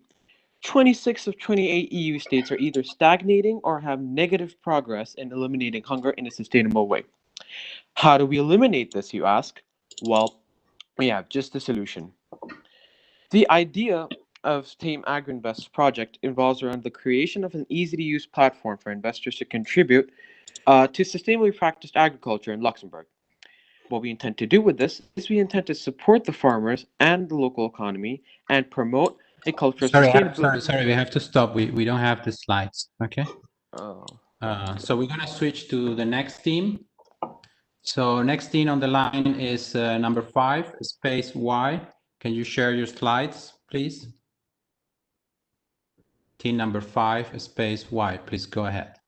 Speaker 10: 26 of 28 EU states are either stagnating or have negative progress in eliminating hunger in a sustainable way. How do we eliminate this, you ask? Well, we have just the solution. The idea of Team AgriInvest's project involves around the creation of an easy-to-use platform for investors to contribute to sustainably practiced agriculture in Luxembourg. What we intend to do with this is we intend to support the farmers and the local economy and promote a culture of sustainability.
Speaker 1: Sorry, we have to stop. We don't have the slides. Okay.
Speaker 10: Oh.
Speaker 1: So we're gonna switch to the next team. So next team on the line is number 5, space Y. Can you share your slides, please? Team number 5, space Y. Please go ahead.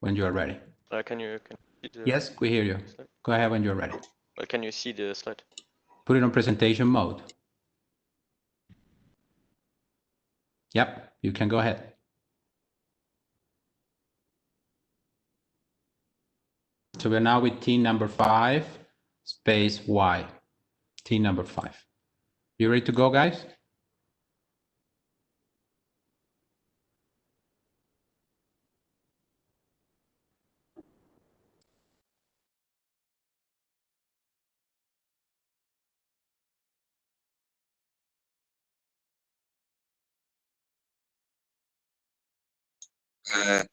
Speaker 1: When you are ready.
Speaker 18: Can you see the
Speaker 1: Yes, we hear you.
Speaker 18: slide?
Speaker 1: Go ahead when you're ready.
Speaker 18: Can you see the slide?
Speaker 1: Put it on presentation mode. Yep, you can go ahead. So we're now with team number 5, space Y. Team number 5. You ready to go, guys?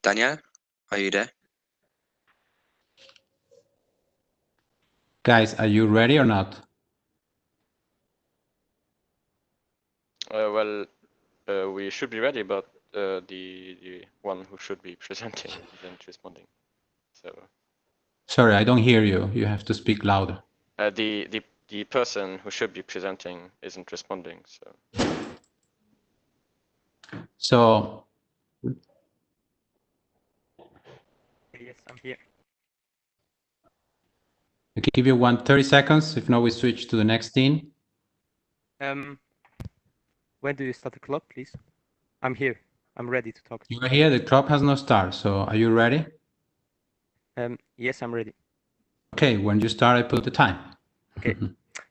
Speaker 19: Daniel, are you there?
Speaker 1: Guys, are you ready or not?
Speaker 18: We should be ready, but the one who should be presenting isn't responding. So
Speaker 1: Sorry, I don't hear you. You have to speak louder.
Speaker 18: the person who should be presenting isn't responding.
Speaker 1: So
Speaker 12: Yes, I'm here.
Speaker 1: I can give you 30 seconds. If not, we switch to the next team.
Speaker 12: When do you start the clock, please? I'm here. I'm ready to talk.
Speaker 1: You are here. The clock has no start. So are you ready?
Speaker 12: Yes, I'm ready.
Speaker 1: Okay, when you start, I put the time.
Speaker 12: Okay.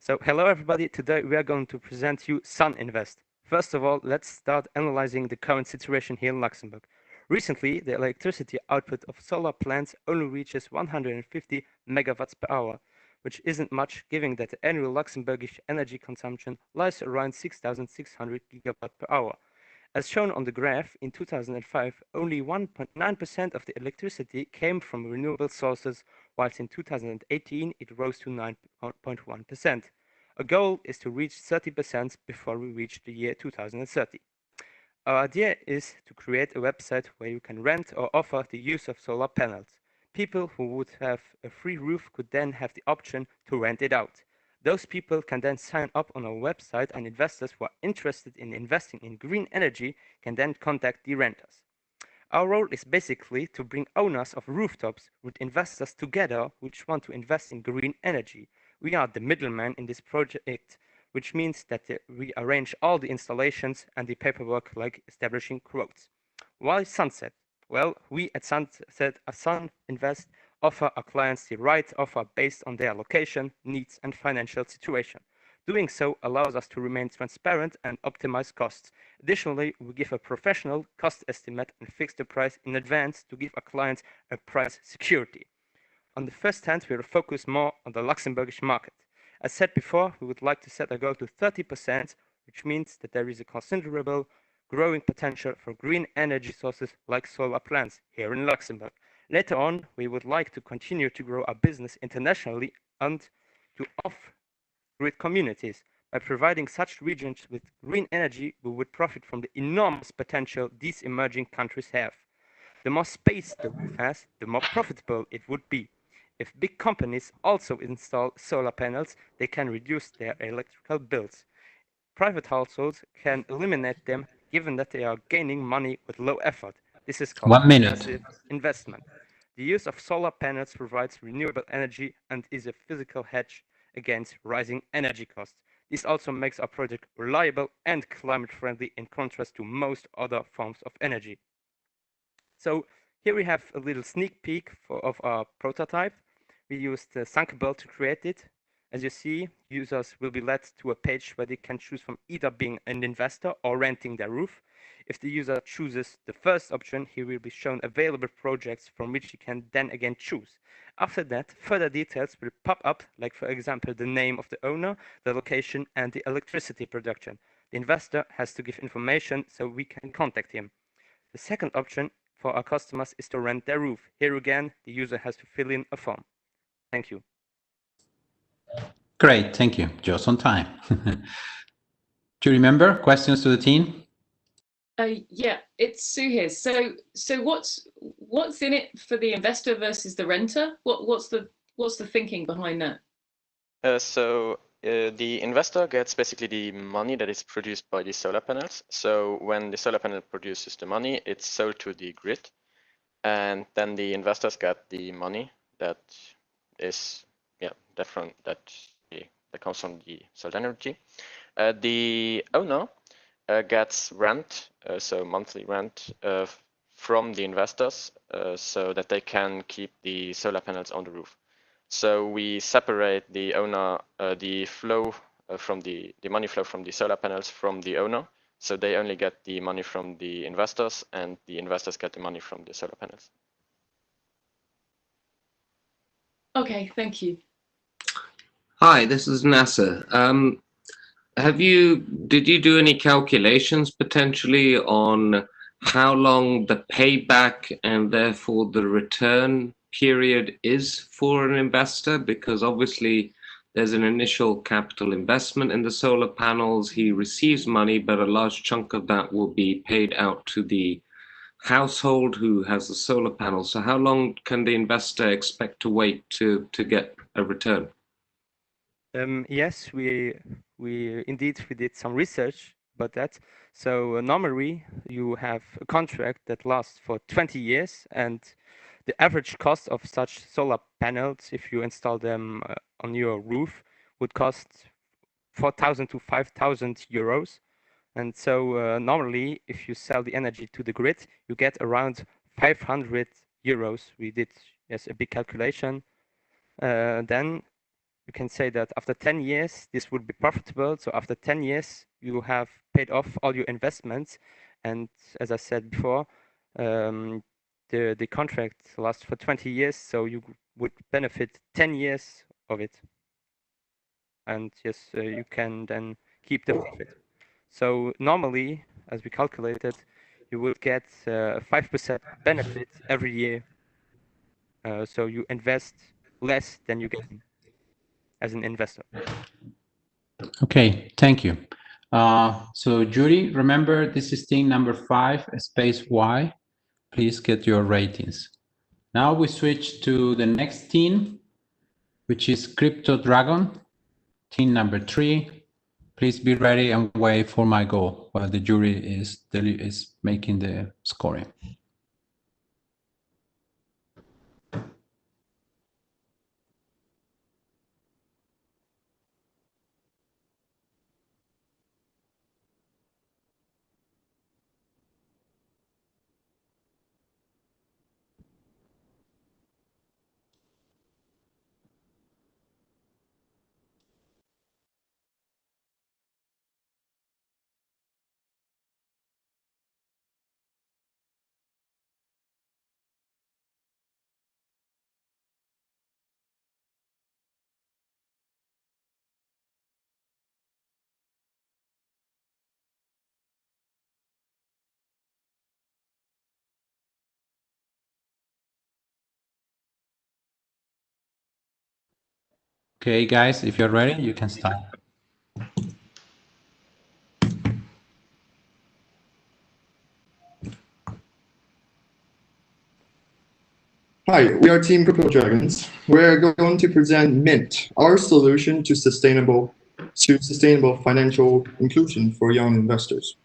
Speaker 20: So hello everybody, today we are going to present you Sun Invest. First of all, let's start analyzing the current situation here in Luxembourg. Recently, the electricity output of solar plants only reaches 150 megawatts per hour, which isn't much given that the annual Luxembourgish energy consumption lies around 6,600 gigawatt per hour. As shown on the graph, in 2005, only 1.9% of the electricity came from renewable sources, whilst in 2018 it rose to 9.1%. Our goal is to reach 30% before we reach the year 2030. Our idea is to create a website where you can rent or offer the use of solar panels. People who would have a free roof could then have the option to rent it out. Those people can then sign up on our website, and investors who are interested in investing in green energy can then contact the renters. Our role is basically to bring owners of rooftops with investors together which want to invest in green energy. We are the middleman in this project, which means that we arrange all the installations and the paperwork like establishing quotes. Why Sunset? Well, we at Sunset, Sun Invest, offer our clients the right offer based on their location, needs, and financial situation. Doing so allows us to remain transparent and optimize costs. Additionally, we give a professional cost estimate and fix the price in advance to give our clients a price security. On the first hand, we will focus more on the Luxembourgish market. As said before, we would like to set a goal to 30%, which means that there is a considerable growing potential for green energy sources like solar plants here in Luxembourg. Later on, we would like to continue to grow our business internationally and to off-grid communities. By providing such regions with green energy, we would profit from the enormous potential these emerging countries have. The more space the roof has, the more profitable it would be. If big companies also install solar panels, they can reduce their electrical bills. Private households can eliminate them given that they are gaining money with low effort. This is called
Speaker 1: 1 minute.
Speaker 20: passive investment. The use of solar panels provides renewable energy and is a physical hedge against rising energy costs. This also makes our project reliable and climate friendly in contrast to most other forms of energy. So here we have a little sneak peek of our prototype. We used Thunkable to create it. As you see, users will be led to a page where they can choose from either being an investor or renting their roof. If the user chooses the first option, he will be shown available projects from which he can then again choose. After that, further details will pop up, like for example, the name of the owner, the location, and the electricity production. The investor has to give information so we can contact him. The second option for our customers is to rent their roof. Here again, the user has to fill in a form. Thank you.
Speaker 1: Great, thank you. Just on time. Do you remember questions to the team?
Speaker 6: Yeah, it's Sue here. So what's in it for the investor versus the renter? What's the thinking behind that?
Speaker 18: The investor gets basically the money that is produced by the solar panels. So when the solar panel produces the money, it's sold to the grid, and then the investors get the money that is that comes from the solar energy. The owner gets rent, so monthly rent from the investors, so that they can keep the solar panels on the roof. So we separate the owner, the flow from the money flow from the solar panels from the owner. So they only get the money from the investors, and the investors get the money from the solar panels.
Speaker 6: Okay, thank you.
Speaker 4: Hi, this is Nasser. Did you do any calculations potentially on how long the payback and therefore the return period is for an investor? Because obviously there's an initial capital investment in the solar panels. He receives money, but a large chunk of that will be paid out to the household who has the solar panels. So how long can the investor expect to wait to get a return?
Speaker 20: Yes, we did some research about that. So normally you have a contract that lasts for 20 years, and the average cost of such solar panels, if you install them on your roof, would cost 4,000 to 5,000 euros. And so normally, if you sell the energy to the grid, you get around 500 euros. We did a big calculation. Then you can say that after 10 years, this would be profitable. So after 10 years, you have paid off all your investments. And as I said before, the contract lasts for 20 years, so you would benefit 10 years of it. And yes, you can then keep the profit. So normally, as we calculated, you would get 5% benefit every year. So you invest less than you get as an investor.
Speaker 1: Okay, thank you. So Judy, remember this is thing number 5, space Y. Please get your ratings. Now we switch to the next team, which is Crypto Dragon, team number 3. Please be ready and wait for my go while the jury is making the scoring. Okay, guys, if you're ready, you can start.
Speaker 21: Hi, we are Team Crypto Dragons. We're going to present Mint, our solution to sustainable financial inclusion for young investors.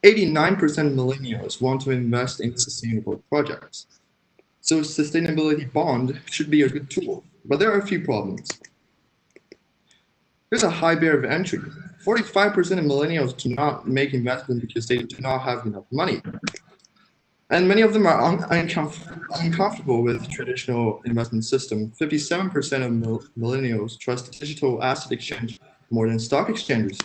Speaker 21: 89% of millennials want to invest in sustainable projects. So sustainability bond should be a good tool, but there are a few problems. There's a high barrier of entry. 45% of millennials do not make investment because they do not have enough money. And many of them are uncomfortable with traditional investment system. 57% of millennials trust digital asset exchange more than stock exchanges.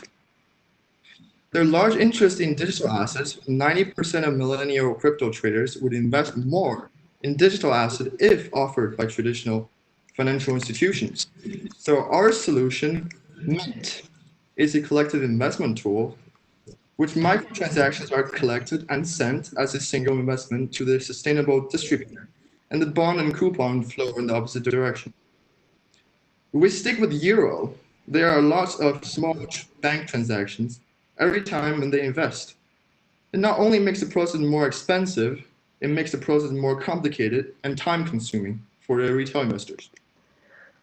Speaker 21: Their large interest in digital assets, 90% of millennial crypto traders would invest more in digital asset if offered by traditional financial institutions. So our solution, Mint, is a collective investment tool which microtransactions are collected and sent as a single investment to the sustainable distributor, and the bond and coupon flow in the opposite direction. If we stick with Euro, there are lots of small bank transactions every time when they invest. It not only makes the process more expensive, it makes the process more complicated and time-consuming for the retail investors.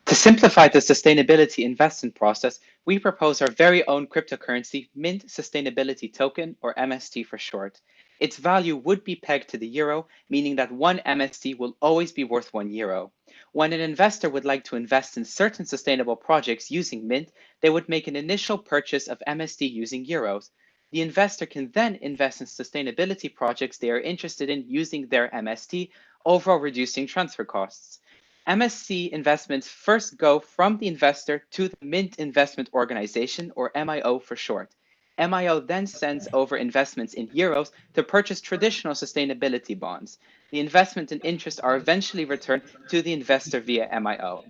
Speaker 22: To simplify the sustainability investment process, we propose our very own cryptocurrency, Mint Sustainability Token, or MST for short. Its value would be pegged to the euro, meaning that one MST will always be worth €1. When an investor would like to invest in certain sustainable projects using Mint, they would make an initial purchase of MST using euros. The investor can then invest in sustainability projects they are interested in using their MST, overall reducing transfer costs. MSC investments first go from the investor to the Mint Investment Organization, or MIO for short. MIO then sends over investments in euros to purchase traditional sustainability bonds. The investment and interest are eventually returned to the investor via MIO.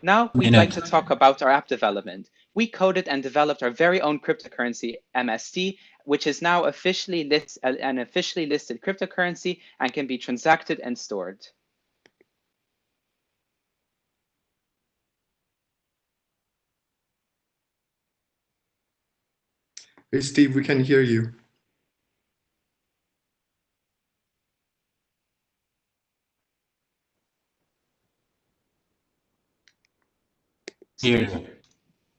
Speaker 22: Now we'd like to talk about our app development. We coded and developed our very own cryptocurrency, MST, which is now an officially listed cryptocurrency and can be transacted and stored.
Speaker 21: Hey, Steve, we can hear you.
Speaker 1: Here.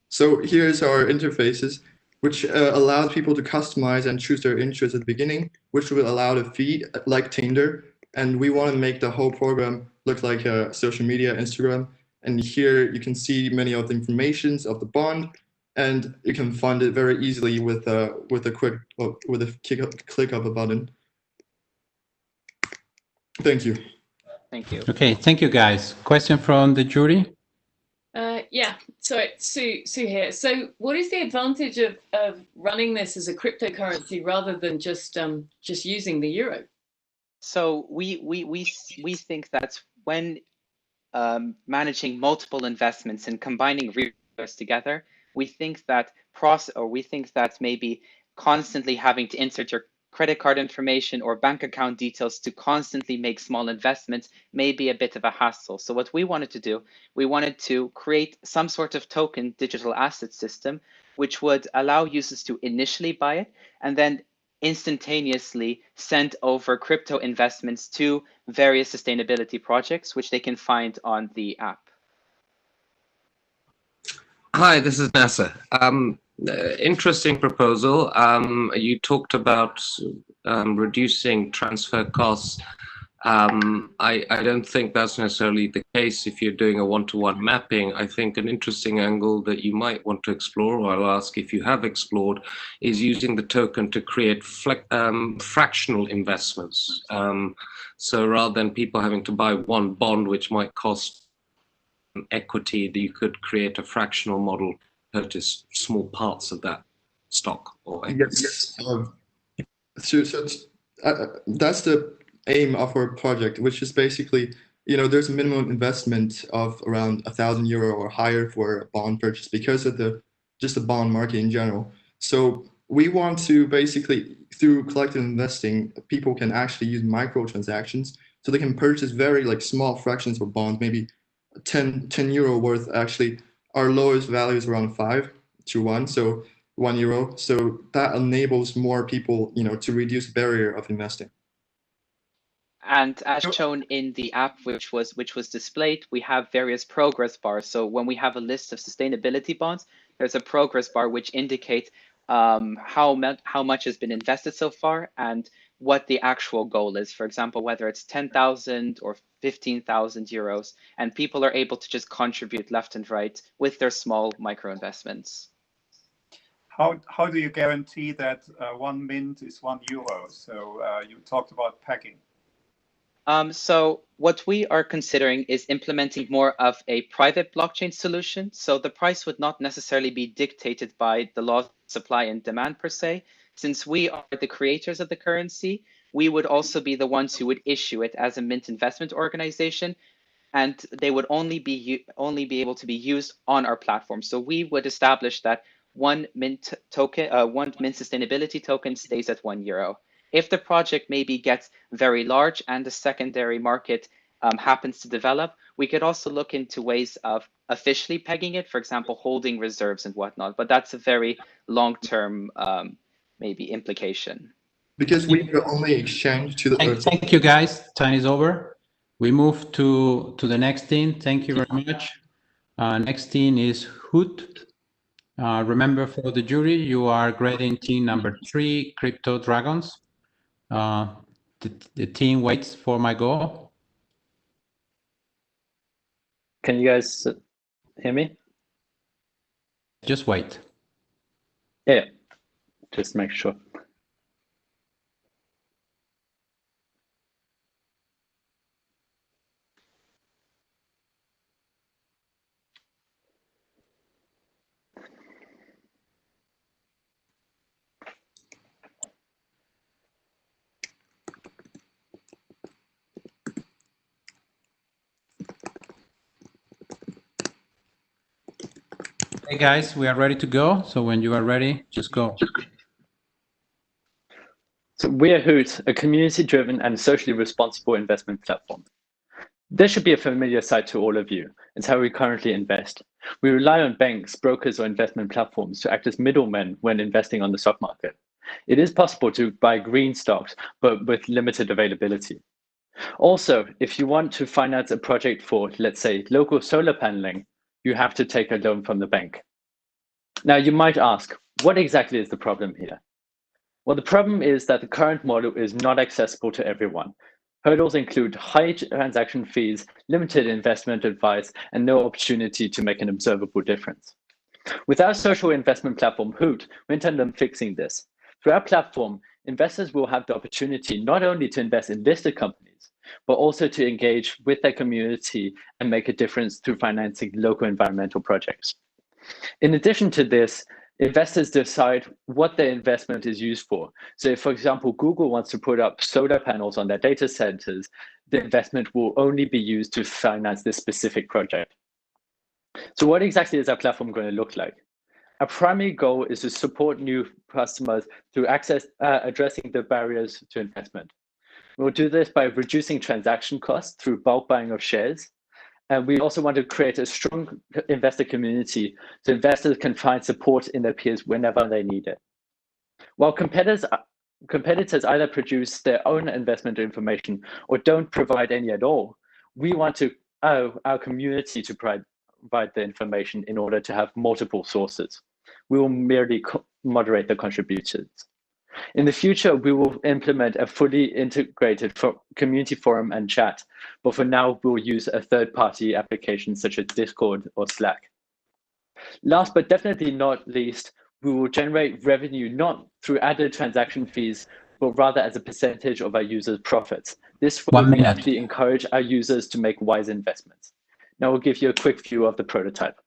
Speaker 21: So here's our interfaces, which allows people to customize and choose their interests at the beginning, which will allow the feed like Tinder. And we want to make the whole program look like social media, Instagram. And here you can see many of the informations of the bond, and you can fund it very easily with a click of a button. Thank you.
Speaker 22: Thank you.
Speaker 1: Okay, thank you, guys. Question from the jury?
Speaker 6: Yeah, so Sue here. So what is the advantage of running this as a cryptocurrency rather than just using the euro?
Speaker 22: So we think that when managing multiple investments and combining resources together, we think that maybe constantly having to insert your credit card information or bank account details to constantly make small investments may be a bit of a hassle. So what we wanted to do, we wanted to create some sort of token digital asset system, which would allow users to initially buy it and then instantaneously send over crypto investments to various sustainability projects, which they can find on the app.
Speaker 4: Hi, this is Nasser. Interesting proposal. You talked about reducing transfer costs. I don't think that's necessarily the case if you're doing a one-to-one mapping. I think an interesting angle that you might want to explore, or I'll ask if you have explored, is using the token to create fractional investments. So rather than people having to buy one bond, which might cost equity, that you could create a fractional model, purchase small parts of that stock or equity.
Speaker 21: Yes. That's the aim of our project, which is basically, there's a minimum investment of around €1,000 or higher for a bond purchase because of just the bond market in general. So we want to basically, through collective investing, people can actually use microtransactions, so they can purchase very small fractions of bonds, maybe 10 euro worth. Actually, our lowest value is around 5 to 1, so €1. So that enables more people, to reduce the barrier of investing.
Speaker 22: And as shown in the app, which was displayed, we have various progress bars. So when we have a list of sustainability bonds, there's a progress bar which indicates how much has been invested so far and what the actual goal is. For example, whether it's 10,000 or 15,000 euros, and people are able to just contribute left and right with their small micro investments.
Speaker 2: How do you guarantee that 1 mint is €1? So you talked about pegging.
Speaker 22: So what we are considering is implementing more of a private blockchain solution. So the price would not necessarily be dictated by the law of supply and demand per se. Since we are the creators of the currency, we would also be the ones who would issue it as a mint investment organization, and they would only be able to be used on our platform. So we would establish that one mint sustainability token stays at €1. If the project maybe gets very large and the secondary market happens to develop, we could also look into ways of officially pegging it, for example, holding reserves and whatnot. But that's a very long-term maybe implication.
Speaker 21: Because we could only exchange to the
Speaker 1: Thank you, guys. Time is over. We move to the next team. Thank you very much. Next team is Hoot. Remember, for the jury, you are grading team number 3, Crypto Dragons. The team waits for my go.
Speaker 5: Can you guys hear me?
Speaker 1: Just wait.
Speaker 5: Yeah, just make sure.
Speaker 1: Hey guys, we are ready to go. So when you are ready, just go.
Speaker 5: So we're Hoot, a community-driven and socially responsible investment platform. This should be a familiar sight to all of you. It's how we currently invest. We rely on banks, brokers, or investment platforms to act as middlemen when investing on the stock market. It is possible to buy green stocks, but with limited availability. Also, if you want to finance a project for, let's say, local solar paneling, you have to take a loan from the bank. Now, you might ask, what exactly is the problem here? Well, the problem is that the current model is not accessible to everyone. Hurdles include high transaction fees, limited investment advice, and no opportunity to make an observable difference. With our social investment platform, Hoot, we intend on fixing this. Through our platform, investors will have the opportunity not only to invest in listed companies, but also to engage with their community and make a difference through financing local environmental projects. In addition to this, investors decide what their investment is used for. So if, for example, Google wants to put up solar panels on their data centers, the investment will only be used to finance this specific project. So what exactly is our platform going to look like? Our primary goal is to support new customers through addressing the barriers to investment. We'll do this by reducing transaction costs through bulk buying of shares. And we also want to create a strong investor community so investors can find support in their peers whenever they need it. While competitors either produce their own investment information or don't provide any at all, we want to our community to provide the information in order to have multiple sources. We will merely moderate the contributions. In the future, we will implement a fully integrated community forum and chat, but for now, we'll use a third-party application such as Discord or Slack. Last but definitely not least, we will generate revenue not through added transaction fees, but rather as a percentage of our users' profits. This will actually encourage our users to make wise investments. Now, we'll give you a quick view of the prototype.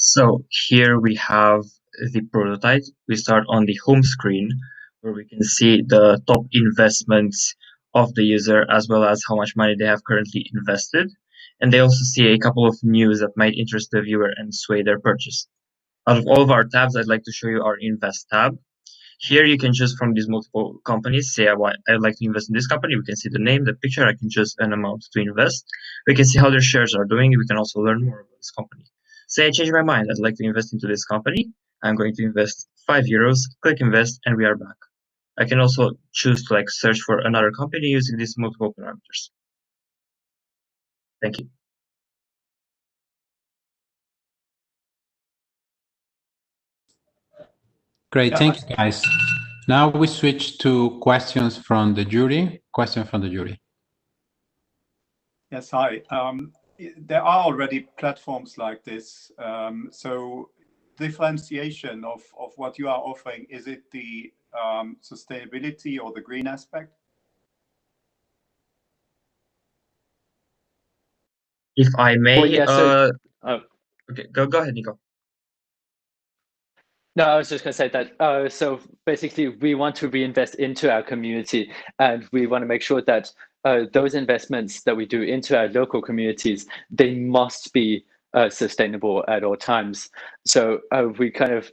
Speaker 7: So here we have the prototype. We start on the home screen where we can see the top investments of the user as well as how much money they have currently invested. And they also see a couple of news that might interest the viewer and sway their purchase. Out of all of our tabs, I'd like to show you our Invest tab. Here you can choose from these multiple companies. Say I'd like to invest in this company. We can see the name, the picture. I can choose an amount to invest. We can see how their shares are doing. We can also learn more about this company. Say I change my mind. I'd like to invest into this company. I'm going to invest €5. Click invest, and we are back. I can also choose to search for another company using these multiple parameters. Thank you.
Speaker 1: Great, thank you, guys. Now we switch to questions from the jury. Question from the jury.
Speaker 2: Yes, hi. There are already platforms like this. So differentiation of what you are offering, is it the sustainability or the green aspect?
Speaker 7: If I may,
Speaker 5: Well, yeah,
Speaker 7: okay, go ahead, Nico.
Speaker 5: No, I was just going to say that. So basically, we want to reinvest into our community, and we want to make sure that those investments that we do into our local communities, they must be sustainable at all times. So we kind of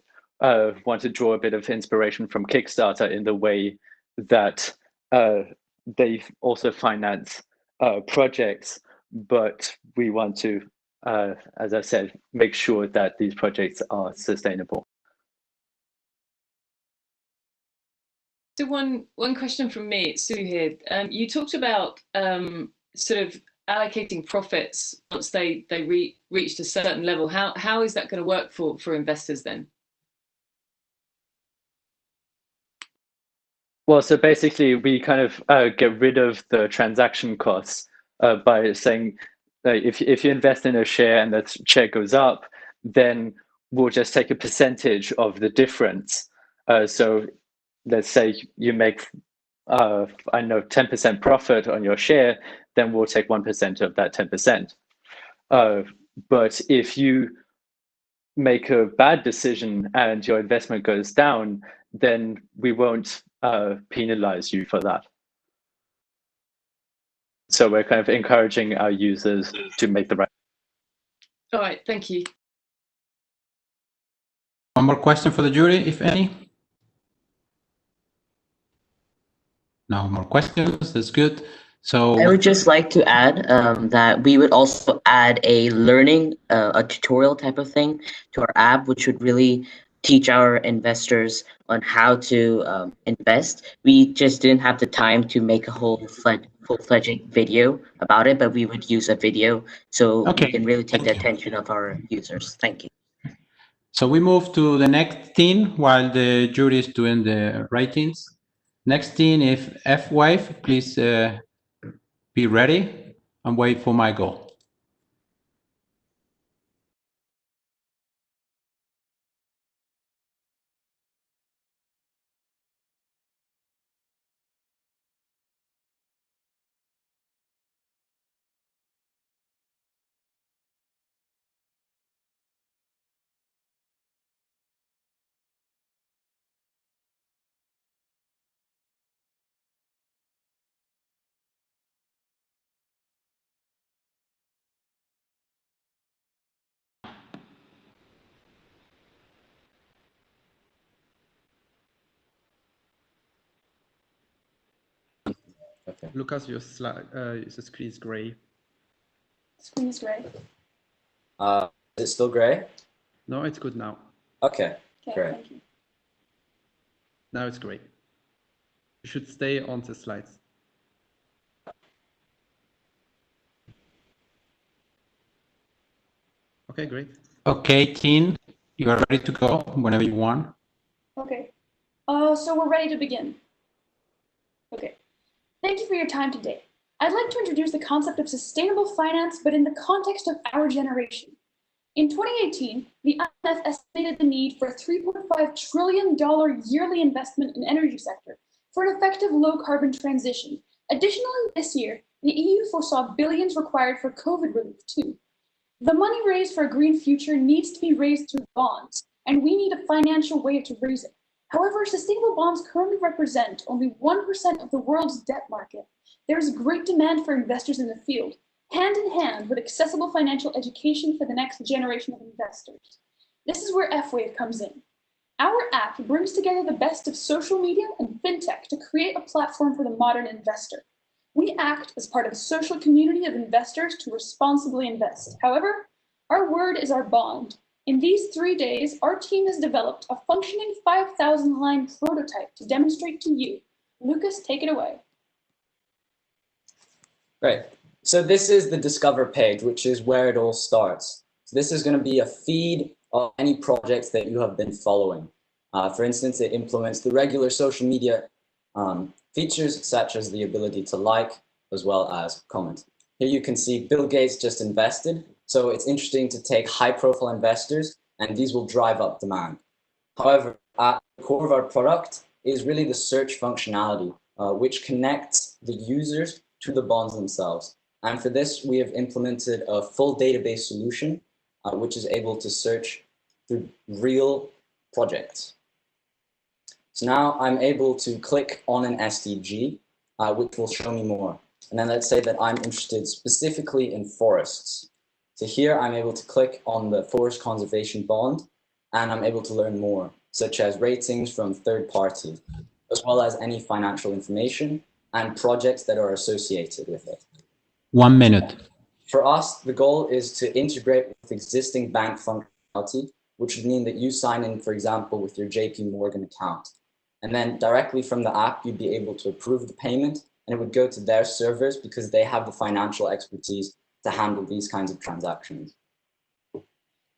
Speaker 5: want to draw a bit of inspiration from Kickstarter in the way that they also finance projects, but we want to, as I said, make sure that these projects are sustainable.
Speaker 6: So one question from me, Sue here. You talked about sort of allocating profits once they reached a certain level. How is that going to work for investors then?
Speaker 5: Well, so basically, we kind of get rid of the transaction costs by saying if you invest in a share and that share goes up, then we'll just take a percentage of the difference. So let's say you make, I know, 10% profit on your share, then we'll take 1% of that 10%. But if you make a bad decision and your investment goes down, then we won't penalize you for that. So we're kind of encouraging our users to make the right.
Speaker 6: All right, thank you.
Speaker 1: One more question for the jury, if any. No more questions. That's good. So
Speaker 9: I would just like to add that we would also add a learning, a tutorial type of thing to our app, which would really teach our investors on how to invest. We just didn't have the time to make a full-fledged video about it, but we would use a video so we can really take the attention of our users. Thank you.
Speaker 1: So we move to the next thing while the jury is doing the ratings. Next thing, if F-Wave, please be ready and wait for my go.
Speaker 13: Okay.
Speaker 11: Lucas, your slide, the screen is gray.
Speaker 14: Screen is gray.
Speaker 13: Is it still gray?
Speaker 11: No, it's good now.
Speaker 13: Okay, great.
Speaker 14: Thank you.
Speaker 11: Now it's gray. You should stay on the slides. Okay, great.
Speaker 1: Okay, Tin, you are ready to go whenever you want.
Speaker 14: Okay. So we're ready to begin. Okay. Thank you for your time today. I'd like to introduce the concept of sustainable finance, but in the context of our generation. In 2018, the IMF estimated the need for a $3.5 trillion yearly investment in the energy sector for an effective low-carbon transition. Additionally, this year, the EU foresaw billions required for COVID relief too. The money raised for a green future needs to be raised through bonds, and we need a financial way to raise it. However, sustainable bonds currently represent only 1% of the world's debt market. There is great demand for investors in the field, hand in hand with accessible financial education for the next generation of investors. This is where F-Wave comes in. Our app brings together the best of social media and FinTech to create a platform for the modern investor. We act as part of a social community of investors to responsibly invest. However, our word is our bond. In these 3 days, our team has developed a functioning 5,000-line prototype to demonstrate to you. Lucas, take it away.
Speaker 13: Great. So this is the Discover page, which is where it all starts. So this is going to be a feed of any projects that you have been following. For instance, it implements the regular social media features, such as the ability to like, as well as comment. Here you can see Bill Gates just invested. So it's interesting to take high-profile investors, and these will drive up demand. However, at the core of our product is really the search functionality, which connects the users to the bonds themselves. And for this, we have implemented a full database solution, which is able to search through real projects. So now I'm able to click on an SDG, which will show me more. And then let's say that I'm interested specifically in forests. So here I'm able to click on the forest conservation bond, and I'm able to learn more, such as ratings from third parties, as well as any financial information and projects that are associated with it.
Speaker 1: 1 minute.
Speaker 13: For us, the goal is to integrate with existing bank functionality, which would mean that you sign in, for example, with your JP Morgan account. And then directly from the app, you'd be able to approve the payment, and it would go to their servers because they have the financial expertise to handle these kinds of transactions.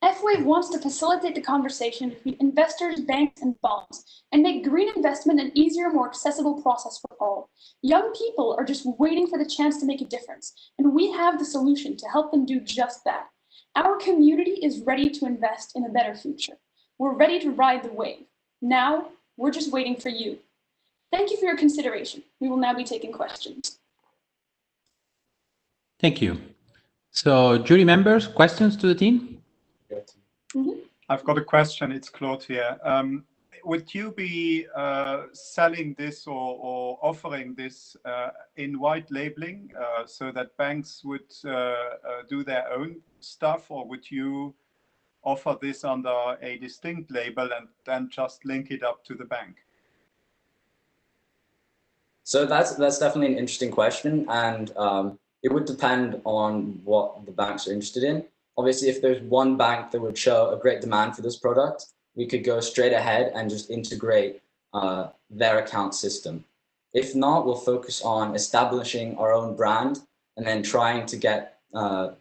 Speaker 14: F-Wave wants to facilitate the conversation between investors, banks, and bonds, and make green investment an easier, more accessible process for all. Young people are just waiting for the chance to make a difference, and we have the solution to help them do just that. Our community is ready to invest in a better future. We're ready to ride the wave. Now, we're just waiting for you. Thank you for your consideration. We will now be taking questions.
Speaker 1: Thank you. So, jury members, questions to the team?
Speaker 2: I've got a question. It's Claude here. Would you be selling this or offering this in white labeling so that banks would do their own stuff, or would you offer this under a distinct label and then just link it up to the bank?
Speaker 13: So that's definitely an interesting question, and it would depend on what the banks are interested in. Obviously, if there's one bank that would show a great demand for this product, we could go straight ahead and just integrate their account system. If not, we'll focus on establishing our own brand and then trying to get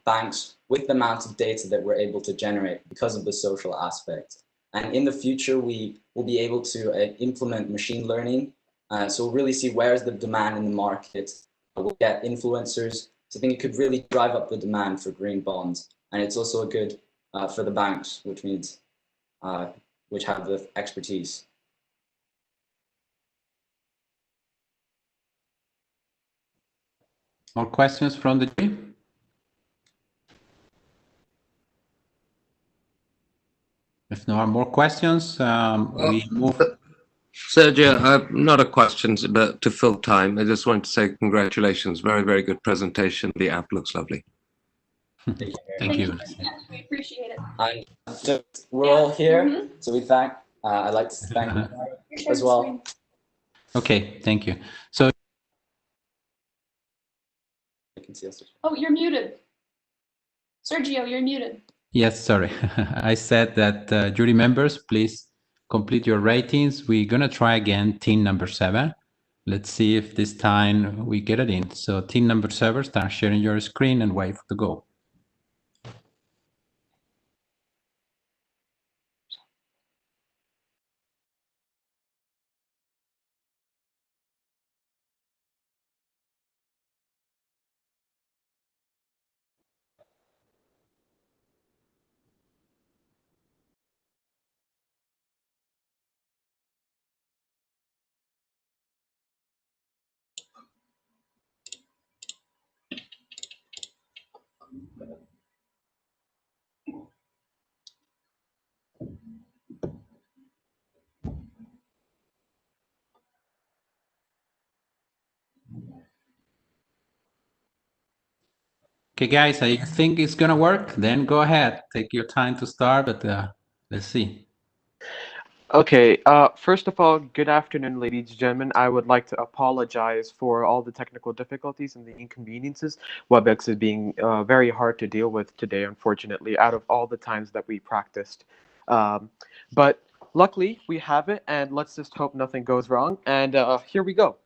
Speaker 13: banks with the amount of data that we're able to generate because of the social aspect. And in the future, we will be able to implement machine learning. So we'll really see where's the demand in the market. We'll get influencers. So I think it could really drive up the demand for green bonds. And it's also a good for the banks, which means which have the expertise.
Speaker 1: More questions from the jury? If there are more questions, we move.
Speaker 4: Sergio, not a question, but to fill time, I just want to say congratulations. Very, very good presentation. The app looks lovely.
Speaker 1: Thank you.
Speaker 14: We appreciate it.
Speaker 13: And just, we're all here, so we thank. I'd like to thank you as well.
Speaker 1: Okay, thank you. So
Speaker 13: can see us.
Speaker 14: Oh, you're muted. Sergio, you're muted.
Speaker 1: Yes, sorry. I said that jury members, please complete your ratings. We're going to try again team number 7. Let's see if this time we get it in. So team number 7, start sharing your screen and wait for the go. Okay, guys, I think it's going to work. Then go ahead. Take your time to start, but let's see.
Speaker 10: Okay, first of all, good afternoon, ladies and gentlemen. I would like to apologize for all the technical difficulties and the inconveniences. WebEx is being very hard to deal with today, unfortunately, out of all the times that we practiced. But luckily, we have it, and let's just hope nothing goes wrong. And here we go.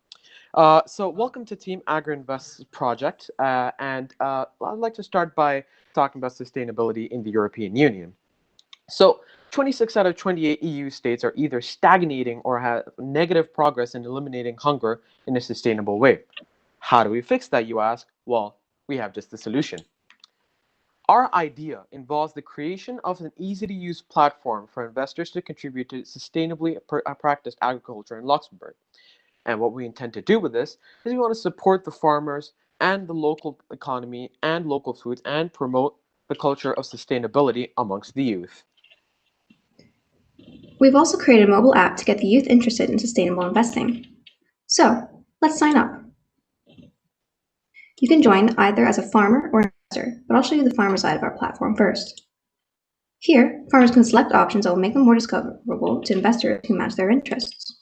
Speaker 10: So welcome to Team AgriInvest's project, and I'd like to start by talking about sustainability in the European Union. So 26 out of 28 EU states are either stagnating or have negative progress in eliminating hunger in a sustainable way. How do we fix that, you ask? Well, we have just the solution. Our idea involves the creation of an easy-to-use platform for investors to contribute to sustainably practiced agriculture in Luxembourg. And what we intend to do with this is we want to support the farmers and the local economy and local foods and promote the culture of sustainability amongst the youth.
Speaker 3: We've also created a mobile app to get the youth interested in sustainable investing. So, let's sign up. You can join either as a farmer or an investor, but I'll show you the farmer side of our platform first. Here, farmers can select options that will make them more discoverable to investors who match their interests.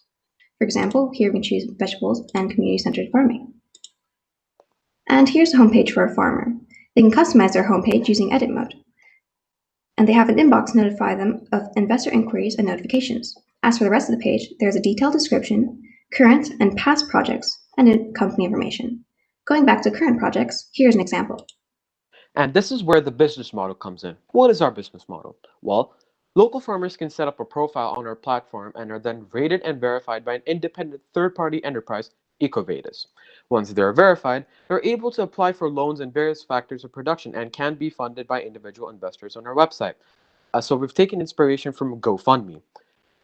Speaker 3: For example, here we can choose vegetables and community-centered farming. And here's the homepage for a farmer. They can customize their homepage using edit mode. And they have an inbox to notify them of investor inquiries and notifications. As for the rest of the page, there's a detailed description, current and past projects, and company information. Going back to current projects, here's an example.
Speaker 10: And this is where the business model comes in. What is our business model? Well, local farmers can set up a profile on our platform and are then rated and verified by an independent third-party enterprise, EcoVadis. Once they're verified, they're able to apply for loans in various factors of production and can be funded by individual investors on our website. So we've taken inspiration from GoFundMe.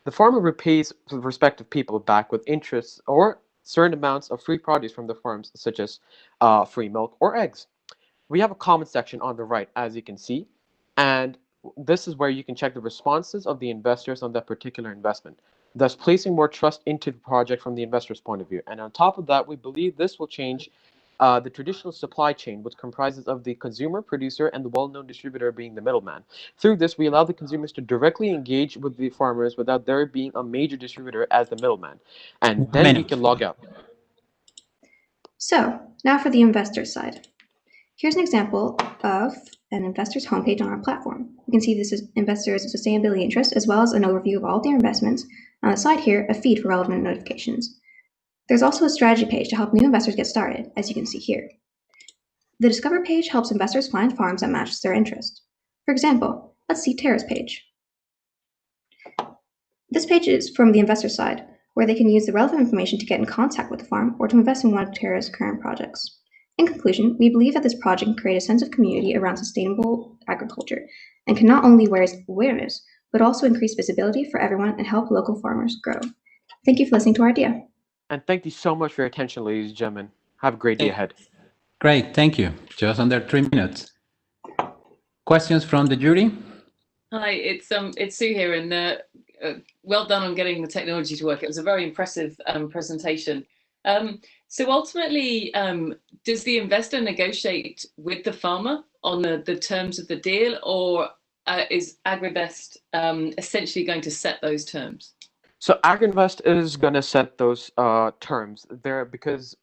Speaker 10: The farmer repays the respective people back with interest or certain amounts of free produce from the farms, such as free milk or eggs. We have a comment section on the right, as you can see, and this is where you can check the responses of the investors on that particular investment, thus placing more trust into the project from the investor's point of view. And on top of that, we believe this will change the traditional supply chain, which comprises of the consumer, producer, and the well-known distributor being the middleman. Through this, we allow the consumers to directly engage with the farmers without there being a major distributor as the middleman. And then we can log out.
Speaker 3: So, now for the investor side. Here's an example of an investor's homepage on our platform. You can see this is investors' sustainability interest, as well as an overview of all their investments. On the side here, a feed for relevant notifications. There's also a strategy page to help new investors get started, as you can see here. The Discover page helps investors find farms that match their interest. For example, let's see Tara's page. This page is from the investor side, where they can use the relevant information to get in contact with the farm or to invest in one of Tara's current projects. In conclusion, we believe that this project can create a sense of community around sustainable agriculture and can not only raise awareness, but also increase visibility for everyone and help local farmers grow. Thank you for listening to our idea.
Speaker 10: And thank you so much for your attention, ladies and gentlemen. Have a great day ahead.
Speaker 1: Great, thank you. Just under 3 minutes. Questions from the jury?
Speaker 6: Hi, it's Sue here, and well done on getting the technology to work. It was a very impressive presentation. So ultimately, does the investor negotiate with the farmer on the terms of the deal, or is AgriInvest essentially going to set those terms?
Speaker 10: So AgriInvest is going to set those terms there because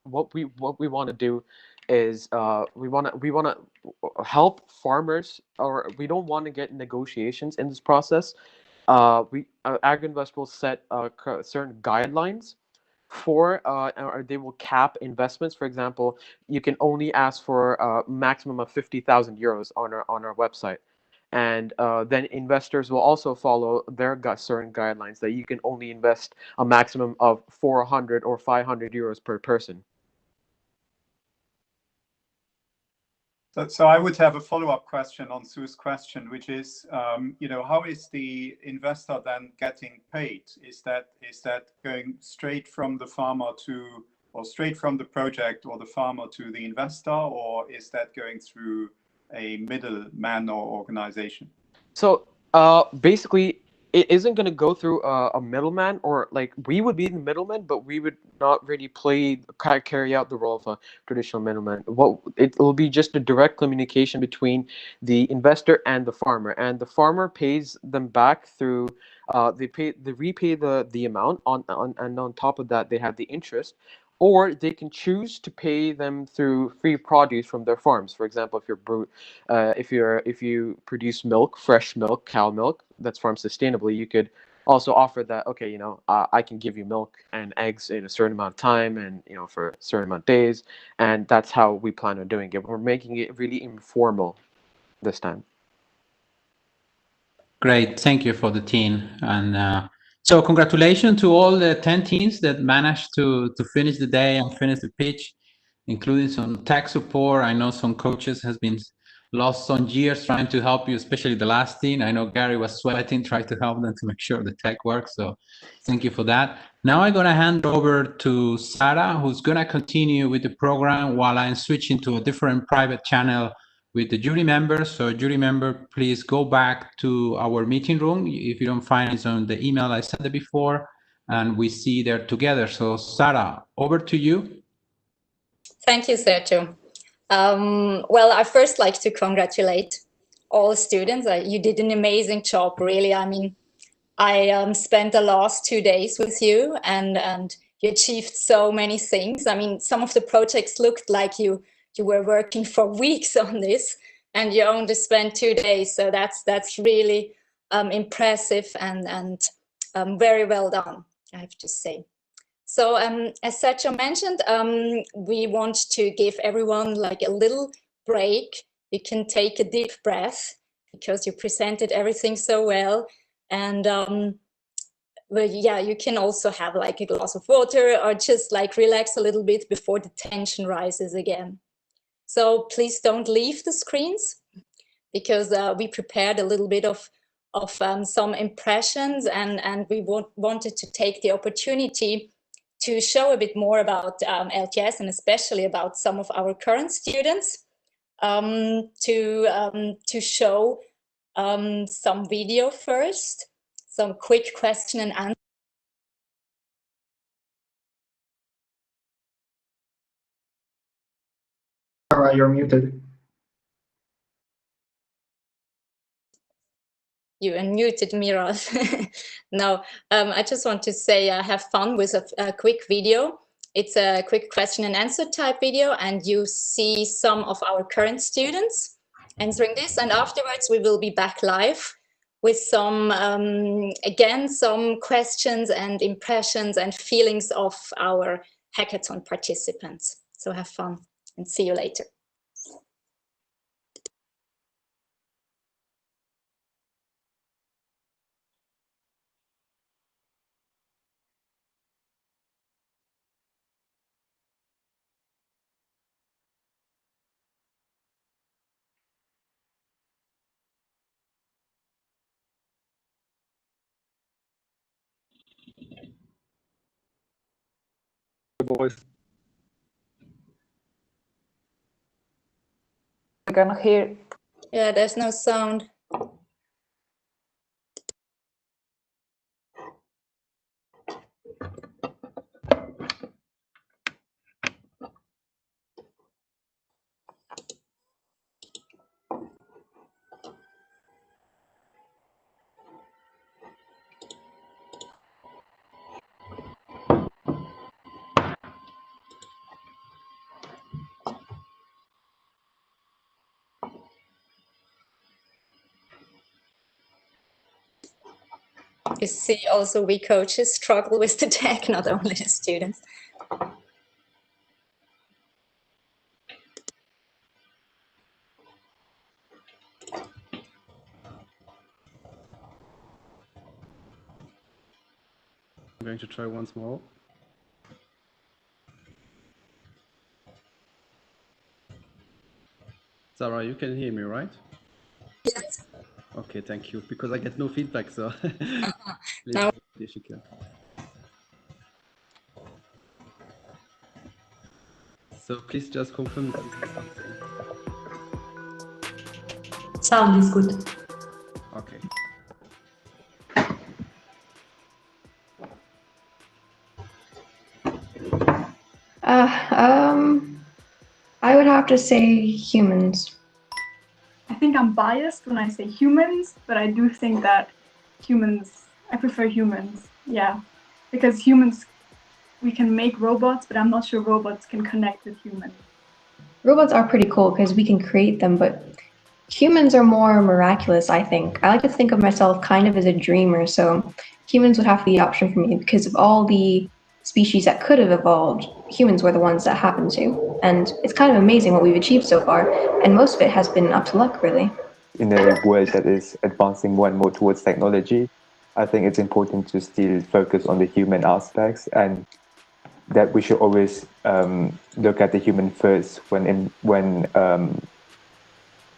Speaker 10: what we want to do is we want to help farmers, or we don't want to get negotiations in this process. AgriInvest will set certain guidelines for, or they will cap investments. For example, you can only ask for a maximum of 50,000 euros on our website. And then investors will also follow their certain guidelines that you can only invest a maximum of 400 or 500 euros per person.
Speaker 2: So I would have a follow-up question on Sue's question, which is, how is the investor then getting paid? Is that going straight from the farmer to, or straight from the project or the farmer to the investor, or is that going through a middleman or organization?
Speaker 10: So basically, it isn't going to go through a middleman, or like we would be the middleman, but we would not really carry out the role of a traditional middleman. It will be just a direct communication between the investor and the farmer pays them back through they repay the amount and on top of that they have the interest. Or they can choose to pay them through free produce from their farms. For example, if you produce milk, fresh milk, cow milk that's farmed sustainably, you could also offer that. Okay, I can give you milk and eggs in a certain amount of time, and for a certain amount of days, and that's how we plan on doing it. We're making it really informal this time.
Speaker 1: Great, thank you for the team. And so congratulations to all the 10 teams that managed to finish the day and finish the pitch, including some tech support. I know some coaches has been lost some years trying to help you, especially the last team. I know Gary was sweating trying to help them to make sure the tech works. So thank you for that. Now I'm going to hand over to Sarah, who's going to continue with the program while I'm switching to a different private channel with the jury members. So jury member, please go back to our meeting room. If you don't find it, it's on the email I sent it before, and we see there together. So Sarah, over to you.
Speaker 8: Thank you, Sergio. Well, I first like to congratulate all students. You did an amazing job, really. I mean, I spent the last 2 days with you, and you achieved so many things. I mean, some of the projects looked like you were working for weeks on this, and you only spent 2 days. So that's really impressive and very well done, I have to say. So as Sergio mentioned, we want to give everyone like a little break. You can take a deep breath because you presented everything so well. And well, yeah, you can also have like a glass of water or just like relax a little bit before the tension rises again. So please don't leave the screens, because we prepared a little bit of some impressions, and we wanted to take the opportunity to show a bit more about LTS, and especially about some of our current students, to show some video first, some quick question and answer.
Speaker 15: Sarah, you're muted.
Speaker 8: You unmuted me, Ross. No, I just want to say have fun with a quick video. It's a quick question and answer type video, and you see some of our current students answering this. And afterwards, we will be back live with some, again, some questions and impressions and feelings of our hackathon participants. So have fun and see you later.
Speaker 16: Boys.
Speaker 8: I cannot hear. Yeah, there's no sound. You see, also we coaches struggle with the tech, not only the students.
Speaker 11: I'm going to try once more. Sarah, you can hear me, right?
Speaker 8: Yes.
Speaker 11: Okay, thank you. Because I get no feedback, so it's
Speaker 8: No.
Speaker 11: difficult. So please just confirm that you see something.
Speaker 16: Sound is good.
Speaker 11: Okay.
Speaker 3: I would have to say humans.
Speaker 17: I think I'm biased when I say humans, but I do think that I prefer humans, yeah. Because humans, we can make robots, but I'm not sure robots can connect with humans.
Speaker 3: Robots are pretty cool because we can create them, but humans are more miraculous, I think. I like to think of myself kind of as a dreamer, so humans would have to be the option for me because of all the species that could have evolved, humans were the ones that happened to. And it's kind of amazing what we've achieved so far, and most of it has been up to luck, really.
Speaker 23: In a world that is advancing more and more towards technology, I think it's important to still focus on the human aspects, and that we should always look at the human first when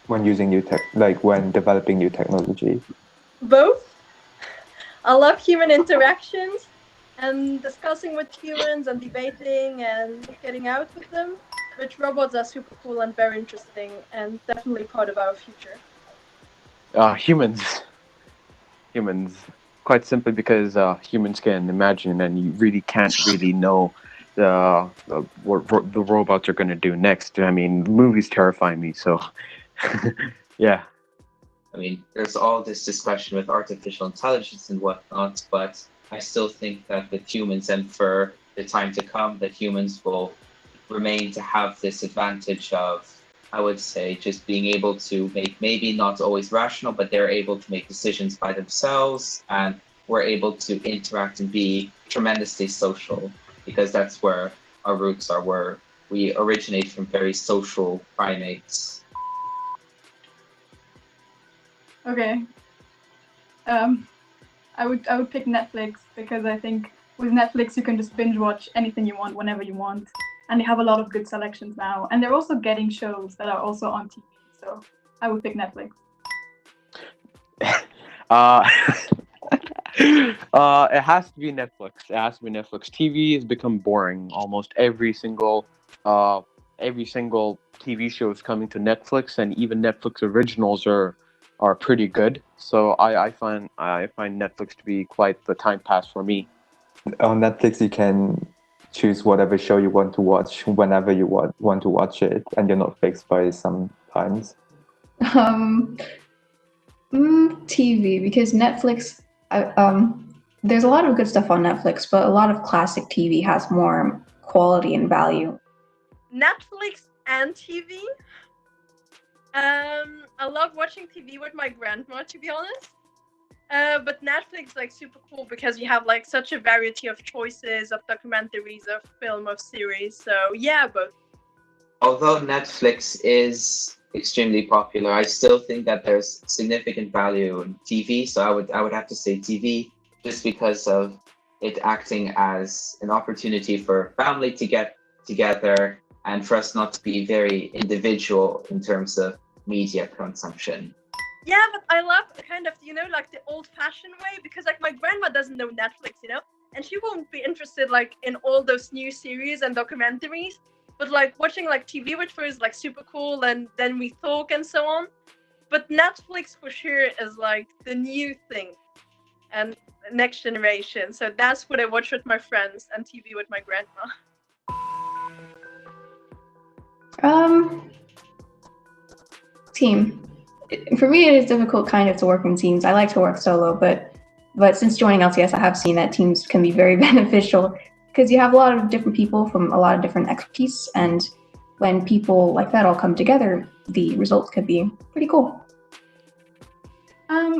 Speaker 23: using new tech, like when developing new technology.
Speaker 24: Both. I love human interactions and discussing with humans and debating and getting out with them. But robots are super cool and very interesting and definitely part of our future.
Speaker 10: Humans. Quite simply because humans can imagine, and you really can't really know what the robots are going to do next. I mean, movies terrify me, so yeah.
Speaker 25: I mean, there's all this discussion with artificial intelligence and whatnot, but I still think that with humans and for the time to come, that humans will remain to have this advantage of, I would say, just being able to make, maybe not always rational, but they're able to make decisions by themselves, and we're able to interact and be tremendously social, because that's where our roots are, where we originate from very social primates.
Speaker 17: Okay. I would pick Netflix because I think with Netflix you can just binge watch anything you want whenever you want, and they have a lot of good selections now, and they're also getting shows that are also on TV. So I would pick Netflix.
Speaker 10: It has to be Netflix. It has to be Netflix. TV has become boring. Almost every single TV show is coming to Netflix, and even Netflix originals are pretty good. So I find Netflix to be quite the time pass for me.
Speaker 23: On Netflix, you can choose whatever show you want to watch whenever you want to watch it, and you're not fixed by some times.
Speaker 3: TV, because Netflix, there's a lot of good stuff on Netflix, but a lot of classic TV has more quality and value.
Speaker 24: Netflix and TV. I love watching TV with my grandma, to be honest. But Netflix like super cool because you have like such a variety of choices of documentaries, of film, of series. So yeah, both.
Speaker 25: Although Netflix is extremely popular, I still think that there's significant value in TV. So I would have to say TV, just because of it acting as an opportunity for family to get together and for us not to be very individual in terms of media consumption.
Speaker 24: Yeah, but I love kind of, like the old-fashioned way, because like my grandma doesn't know Netflix, and she won't be interested like in all those new series and documentaries. But like watching like TV with her is like super cool, and then we talk and so on. But Netflix for sure is like the new thing and next generation. So that's what I watch with my friends, and TV with my grandma.
Speaker 3: Team. For me, it is difficult kind of to work in teams. I like to work solo, but since joining LTS, I have seen that teams can be very beneficial because you have a lot of different people from a lot of different expertise, and when people like that all come together, the results could be pretty cool.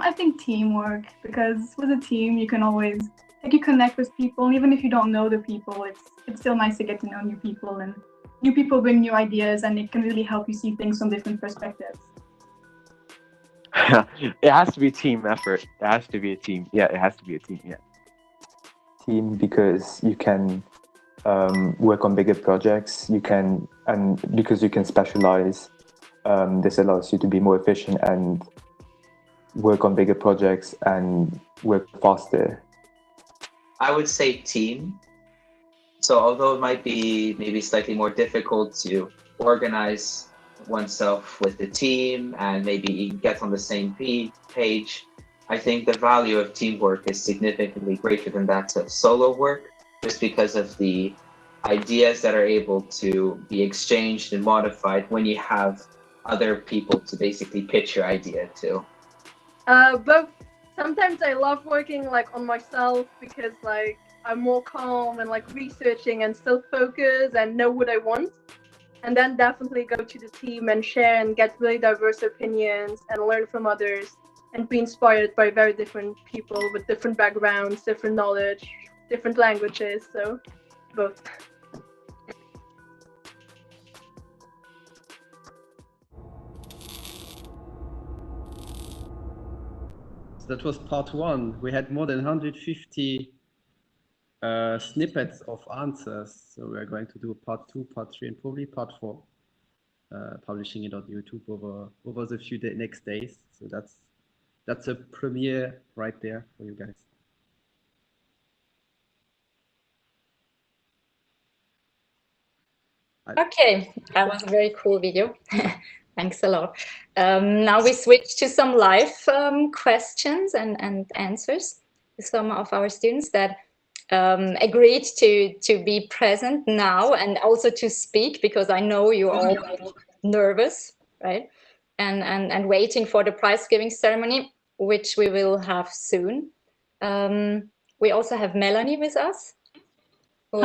Speaker 17: I think teamwork, because with a team you can always you connect with people, and even if you don't know the people, it's still nice to get to know new people, and new people bring new ideas, and it can really help you see things from different perspectives.
Speaker 10: It has to be a team effort. It has to be a team. Yeah, it has to be a team. Yeah.
Speaker 23: Team, because you can work on bigger projects. You can, and because you can specialize, this allows you to be more efficient and work on bigger projects and work faster.
Speaker 25: I would say team. So although it might be maybe slightly more difficult to organize oneself with the team and maybe get on the same page, I think the value of teamwork is significantly greater than that of solo work, just because of the ideas that are able to be exchanged and modified when you have other people to basically pitch your idea to.
Speaker 24: Both. Sometimes I love working like on myself because like I'm more calm and like researching and still focus and know what I want. And then definitely go to the team and share and get really diverse opinions and learn from others and be inspired by very different people with different backgrounds, different knowledge, different languages. So both.
Speaker 11: That was part one. We had more than 150 snippets of answers. So we're going to do part 2, part 3, and probably part 4, publishing it on YouTube over the few next days. So that's a premiere right there for you guys.
Speaker 8: Okay, that was a very cool video. Thanks a lot. Now we switch to some live questions and answers to some of our students that agreed to be present now and also to speak, because I know you're all nervous, right? And waiting for the prize giving ceremony, which we will have soon. We also have Melanie with us, who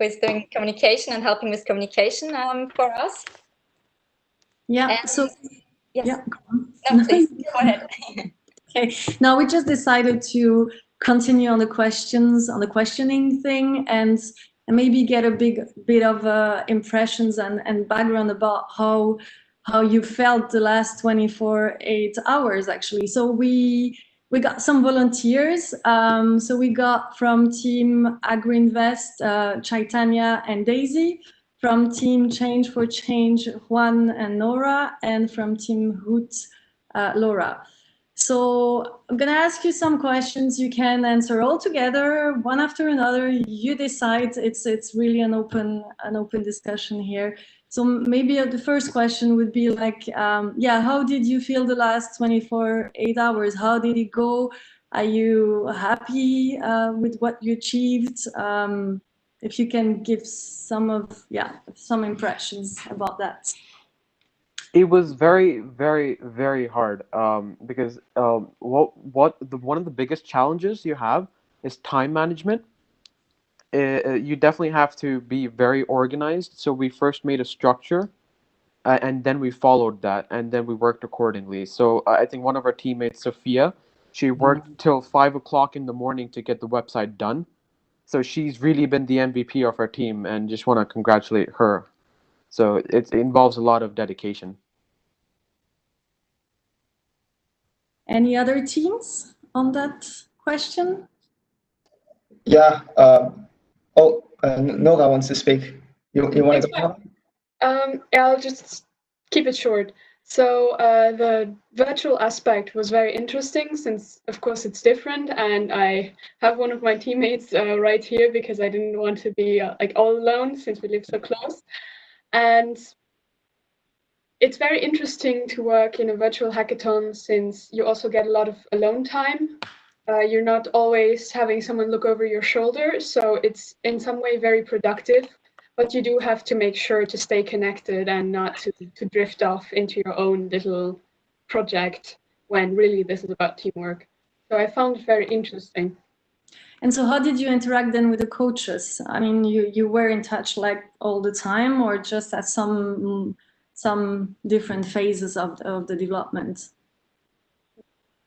Speaker 8: is doing communication and helping with communication for us.
Speaker 16: Yeah.
Speaker 8: And,
Speaker 16: so
Speaker 8: yes.
Speaker 16: yeah.
Speaker 8: No, please go ahead.
Speaker 16: Okay. Now we just decided to continue on the questions, on the questioning thing, and maybe get a bit of impressions and background about how you felt the last 8 hours actually. So we got some volunteers. So we got from Team AgriInvest, Chaitanya and Daisy, from Team Change for Change, Juan and Nora, and from Team Hoot, Laura. So I'm gonna ask you some questions. You can answer all together, one after another. You decide. It's really an open discussion here. So maybe the first question would be like, yeah, how did you feel the last 8 hours? How did it go? Are you happy with what you achieved? If you can give some impressions about that.
Speaker 10: It was very, very, very hard because one of the biggest challenges you have is time management. You definitely have to be very organized. So we first made a structure, and then we followed that, and then we worked accordingly. So I think one of our teammates, Sophia, she worked till 5 o'clock in the morning to get the website done. So she's really been the MVP of our team, and just want to congratulate her. So it involves a lot of dedication.
Speaker 16: Any other teams on that question?
Speaker 15: Yeah. Nora wants to speak. You want to go?
Speaker 12: Yeah, I'll just keep it short. So the virtual aspect was very interesting since, of course, it's different, and I have one of my teammates right here because I didn't want to be like all alone since we live so close. And it's very interesting to work in a virtual hackathon since you also get a lot of alone time. You're not always having someone look over your shoulder, so it's in some way very productive. But you do have to make sure to stay connected and not to drift off into your own little project when really this is about teamwork. So I found it very interesting.
Speaker 16: And so how did you interact then with the coaches? I mean, you were in touch like all the time, or just at some different phases of the development?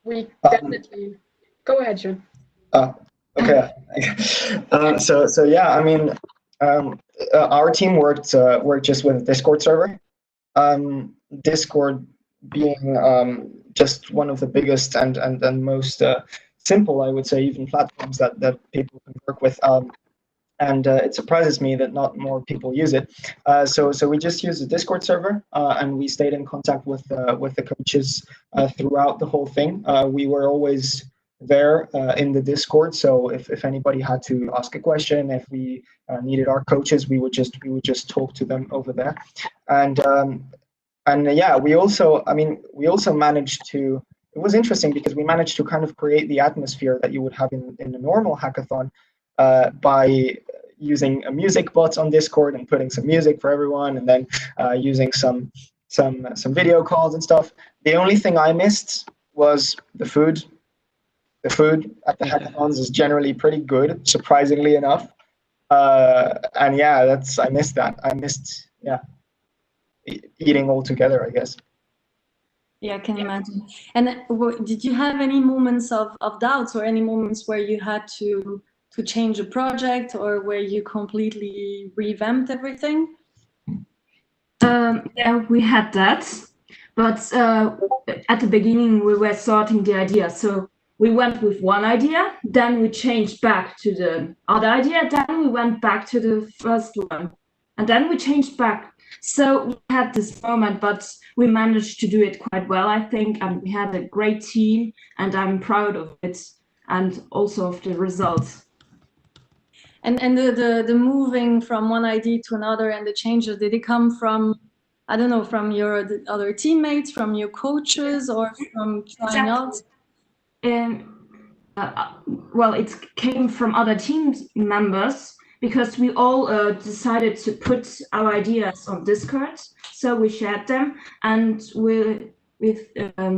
Speaker 12: we definitely go ahead, John.
Speaker 15: Okay. So yeah, I mean, our team worked just with a Discord server. Discord being just one of the biggest and most simple, I would say, even platforms that people can work with. And it surprises me that not more people use it. So we just use the Discord server, and we stayed in contact with the coaches throughout the whole thing. We were always there in the Discord, so if anybody had to ask a question, if we needed our coaches, we would just talk to them over there. And yeah, we also managed to. It was interesting because we managed to kind of create the atmosphere that you would have in a normal hackathon by using a music bot on Discord and putting some music for everyone, and then using some video calls and stuff. The only thing I missed was the food. The food at the hackathons is generally pretty good, surprisingly enough. And yeah, I missed that. I missed eating all together, I guess.
Speaker 16: Yeah, I can imagine. And did you have any moments of doubts, or any moments where you had to change a project, or where you completely revamped everything?
Speaker 18: Yeah, we had that, but at the beginning we were sorting the idea. So we went with one idea, then we changed back to the other idea, then we went back to the first one, and then we changed back. So we had this moment, but we managed to do it quite well, I think, and we had a great team, and I'm proud of it, and also of the results.
Speaker 16: And the moving from one idea to another and the changes, did it come from, I don't know, from your other teammates, from your coaches, or from trying out?
Speaker 18: Well, it came from other team members, because we all decided to put our ideas on Discord. So we shared them, and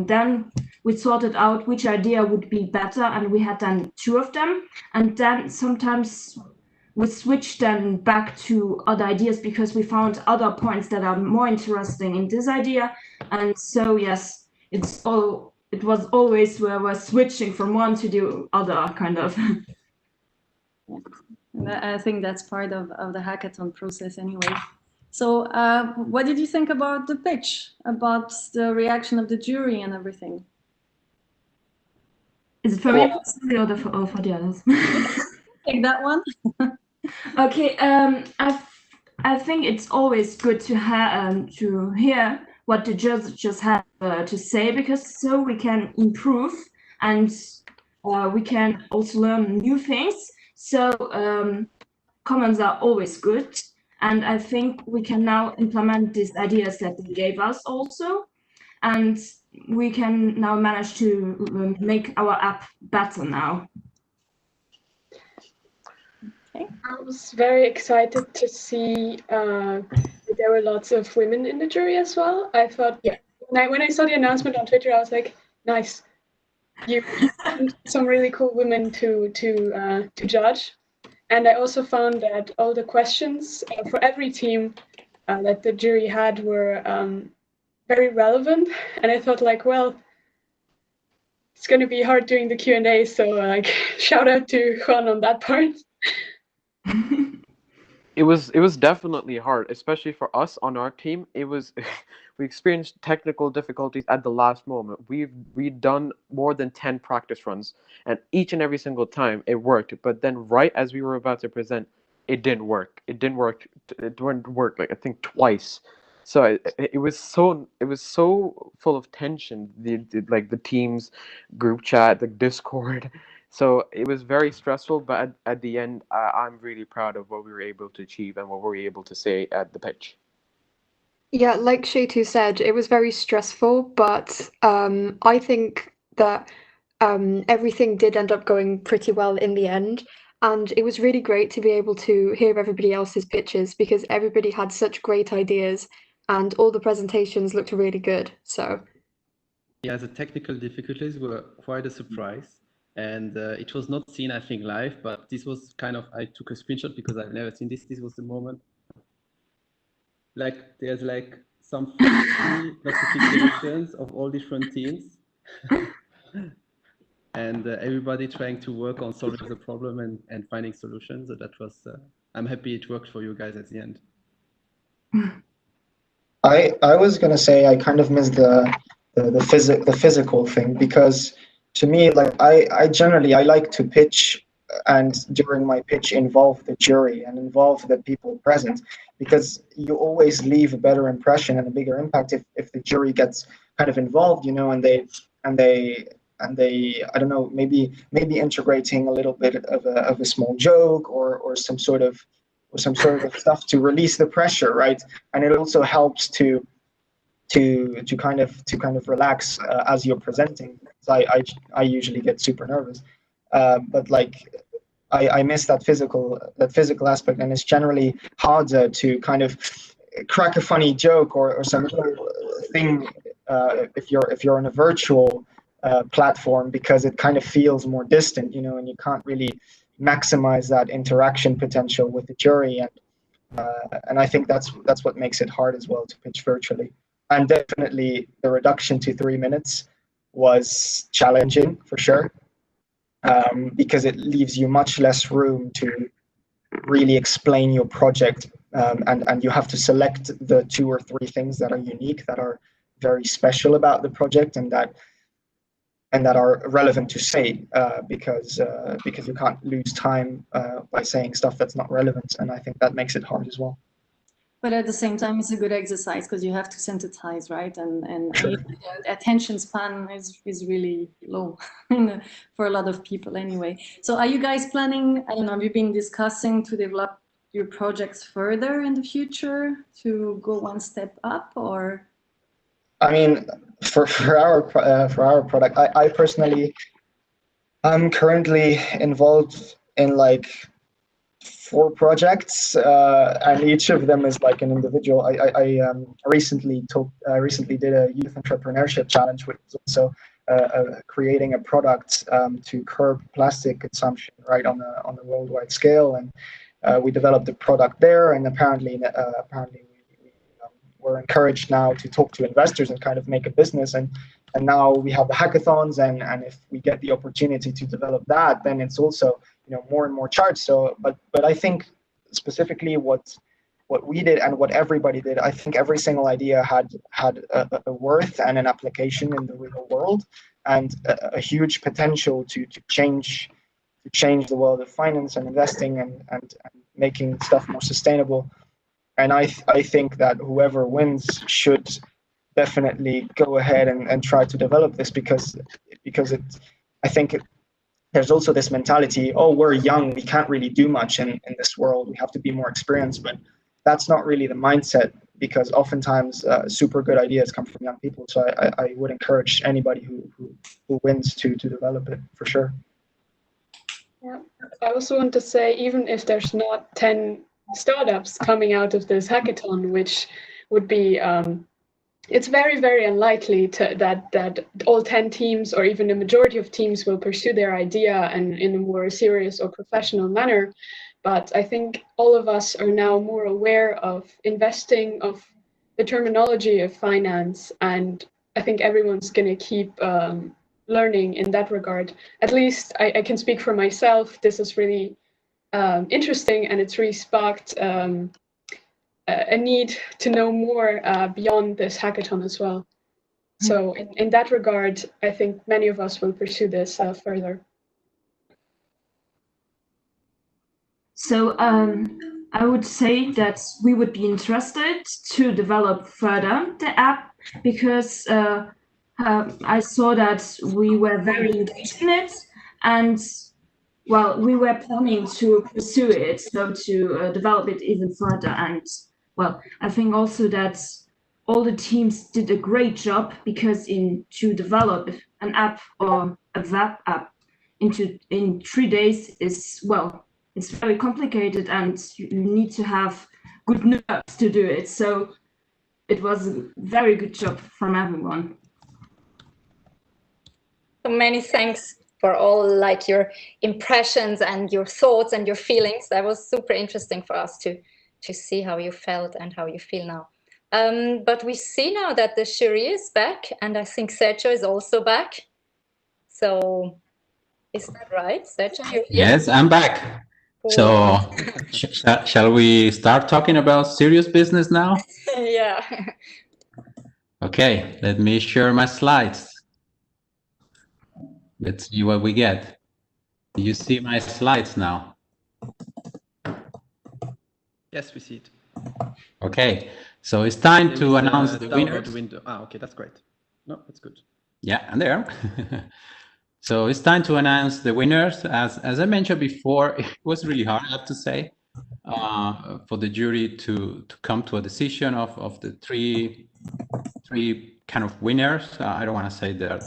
Speaker 18: then we sorted out which idea would be better, and we had then 2 of them. And then sometimes we switched them back to other ideas, because we found other points that are more interesting in this idea. And so yes, it was always where we're switching from one to the other, kind of.
Speaker 16: I think that's part of the hackathon process anyway. So what did you think about the pitch, about the reaction of the jury and everything?
Speaker 18: Is it for me personally or for the others?
Speaker 16: Take that one.
Speaker 18: Okay, I think it's always good to hear what the judges have to say, because so we can improve, and we can also learn new things. So comments are always good, and I think we can now implement these ideas that they gave us also, and we can now manage to make our app better now.
Speaker 12: I was very excited to see that there were lots of women in the jury as well. I thought, when I saw the announcement on Twitter, I was like, nice, you found some really cool women to judge. And I also found that all the questions for every team that the jury had were very relevant. And I thought, like, well, it's going to be hard doing the Q&A, so like, shout out to Juan on that part.
Speaker 10: It was definitely hard, especially for us on our team. It was we experienced technical difficulties at the last moment. We'd done more than 10 practice runs, and each and every single time it worked. But then right as we were about to present, it didn't work. It didn't work. Like I think twice. So it was so full of tension. The team's group chat, the Discord. So it was very stressful, but at the end, I'm really proud of what we were able to achieve and what we were able to say at the pitch.
Speaker 19: Yeah, like Shaitu said, it was very stressful, but I think that everything did end up going pretty well in the end. And it was really great to be able to hear everybody else's pitches, because everybody had such great ideas and all the presentations looked really good. So
Speaker 11: yeah, the technical difficulties were quite a surprise. And it was not seen, I think, live, but this was kind of, I took a screenshot because I've never seen this. This was the moment. Like, there's like some 50 notifications of all different teams. and everybody trying to work on solving the problem and finding solutions. So that was, I'm happy it worked for you guys at the end.
Speaker 15: I was gonna say I kind of missed the physical thing, because to me, like I generally I like to pitch, and during my pitch involve the jury and involve the people present, because you always leave a better impression and a bigger impact if the jury gets kind of involved, you know, and they I don't know, maybe integrating a little bit of a small joke or some sort of stuff to release the pressure, right? And it also helps to kind of relax as you're presenting. So I usually get super nervous, but like I miss that physical aspect, and it's generally harder to kind of crack a funny joke or some little thing if you're on a virtual platform, because it kind of feels more distant, you know, and you can't really maximize that interaction potential with the jury, and I think that's what makes it hard as well to pitch virtually. And definitely the reduction to 3 minutes was challenging for sure, because it leaves you much less room to really explain your project, and you have to select the 2 or 3 things that are unique, that are very special about the project, and that are relevant to say, because you can't lose time by saying stuff that's not relevant, and I think that makes it hard as well.
Speaker 16: But at the same time, it's a good exercise because you have to synthesize, right? And
Speaker 15: Sure.
Speaker 16: attention span is really low for a lot of people anyway. So are you guys planning, I don't know, have you been discussing to develop your projects further in the future to go one step up, or?
Speaker 15: I mean, for our product, I personally, I'm currently involved in like 4 projects, and each of them is like an individual. I recently did a youth entrepreneurship challenge, which is also creating a product to curb plastic consumption, right, on the worldwide scale, and we developed a product there, and apparently we're encouraged now to talk to investors and kind of make a business, and now we have the hackathons, and if we get the opportunity to develop that, then it's also, you know, more and more charged. So but I think specifically what we did and what everybody did, I think every single idea had a worth and an application in the real world, and a huge potential to change the world of finance and investing and making stuff more sustainable. And I think that whoever wins should definitely go ahead and try to develop this, because I think there's also this mentality, oh, we're young, we can't really do much in this world, we have to be more experienced. But that's not really the mindset, because oftentimes super good ideas come from young people. So I would encourage anybody who wins to develop it, for sure.
Speaker 12: Yeah, I also want to say, even if there's not 10 startups coming out of this hackathon, which would be, it's very, very unlikely that all 10 teams or even the majority of teams will pursue their idea and in a more serious or professional manner. But I think all of us are now more aware of investing, of the terminology of finance, and I think everyone's going to keep learning in that regard. At least I can speak for myself. This is really interesting, and it's really sparked a need to know more beyond this hackathon as well. So in that regard, I think many of us will pursue this further.
Speaker 18: So I would say that we would be interested to develop further the app, because I saw that we were very engaged in it, and well, we were planning to pursue it, so to develop it even further. And well, I think also that all the teams did a great job, because to develop an app or a web app in 3 days is, well, it's very complicated, and you need to have good nerves to do it. So it was a very good job from everyone.
Speaker 8: So many thanks for all like your impressions and your thoughts and your feelings. That was super interesting for us to see how you felt and how you feel now. But we see now that the jury is back, and I think Sergio is also back. So Is that right? Sergio, you're here?
Speaker 1: Yes, I'm back. So, shall we start talking about serious business now?
Speaker 8: Yeah.
Speaker 1: Okay, let me share my slides. Let's see what we get. Do you see my slides now?
Speaker 11: Yes, we see it.
Speaker 1: Okay, so it's time
Speaker 11: There
Speaker 1: to
Speaker 11: is
Speaker 1: announce
Speaker 11: a
Speaker 1: the
Speaker 11: download
Speaker 1: winners.
Speaker 11: window. Ah, okay, that's great. No, that's good.
Speaker 1: Yeah, and there. So it's time to announce the winners. As I mentioned before, it was really hard, I have to say, for the jury to come to a decision of the three kind of winners. I don't want to say that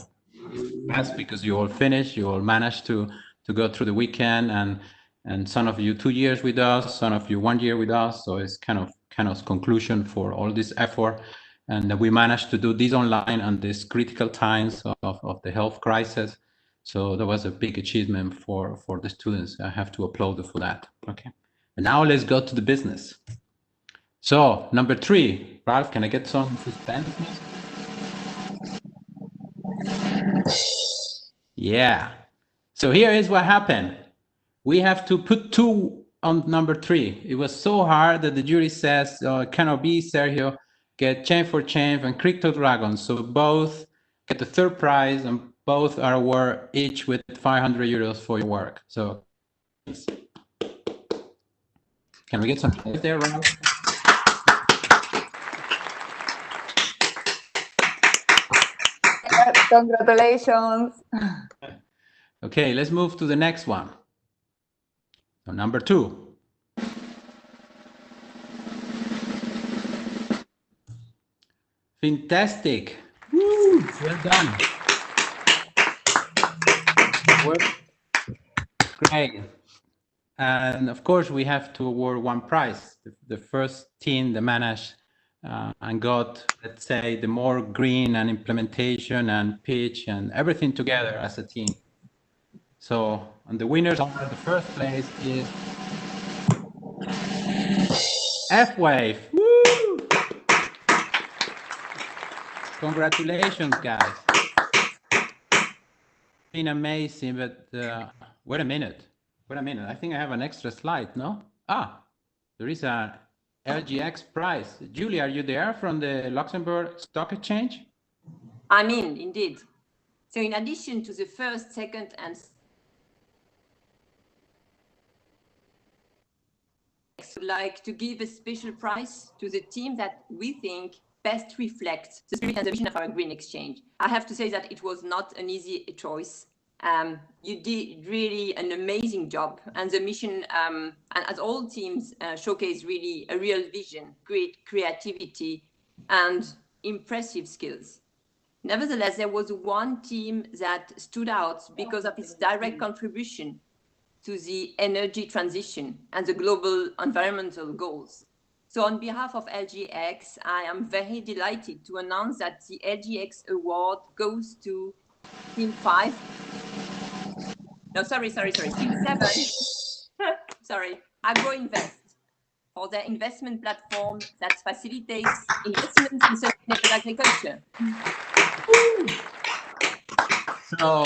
Speaker 1: best because you all finished, you all managed to go through the weekend, and some of you 2 years with us, some of you 1 year with us. So it's kind of conclusion for all this effort, and that we managed to do this online on these critical times of the health crisis. So that was a big achievement for the students. I have to applaud them for that. Okay, and now let's go to the business. So number 3, Ralph, can I get some suspense music? Yeah. So here is what happened. We have to put 2 on number 3. It was so hard that the jury says, it cannot be, Sergio, get Chain for Chain and Crypto Dragon. So both get the 3rd prize and both are awarded each with 500 euros for your work. So can we get some noise there, Ralph?
Speaker 8: Congratulations.
Speaker 1: Okay, let's move to the next one. So number 2. Fantastic. Woo, well done. Great. And of course, we have to award 1 prize. The first team that managed and got, let's say, the more green and implementation and pitch and everything together as a team. So, and the winners of the first place is F-Wave. Woo! Congratulations, guys. It's been amazing, but wait a minute. Wait a minute. I think I have an extra slide, no? There is an LGX prize. Julie, are you there from the Luxembourg Stock Exchange?
Speaker 5: I'm in, indeed. So in addition to the first, second, and I would like to give a special prize to the team that we think best reflects the spirit and the vision of our green exchange. I have to say that it was not an easy choice. You did really an amazing job, and the mission, and as all teams showcase really a real vision, great creativity, and impressive skills. Nevertheless, there was one team that stood out because of its direct contribution to the energy transition and the global environmental goals. So on behalf of LGX, I am very delighted to announce that the LGX award goes to Team 5. No, sorry, Team 7. Sorry, AgroInvest, for their investment platform that facilitates investments in sustainable agriculture.
Speaker 1: So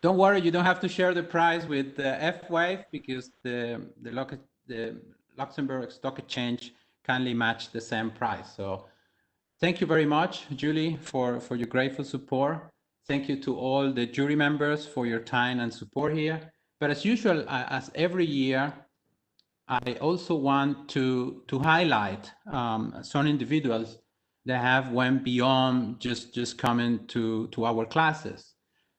Speaker 1: don't worry, you don't have to share the prize with F-Wave because the Luxembourg Stock Exchange kindly matched the same price. So thank you very much, Julie, for your grateful support. Thank you to all the jury members for your time and support here. But as usual, as every year, I also want to highlight some individuals that have went beyond just coming to our classes.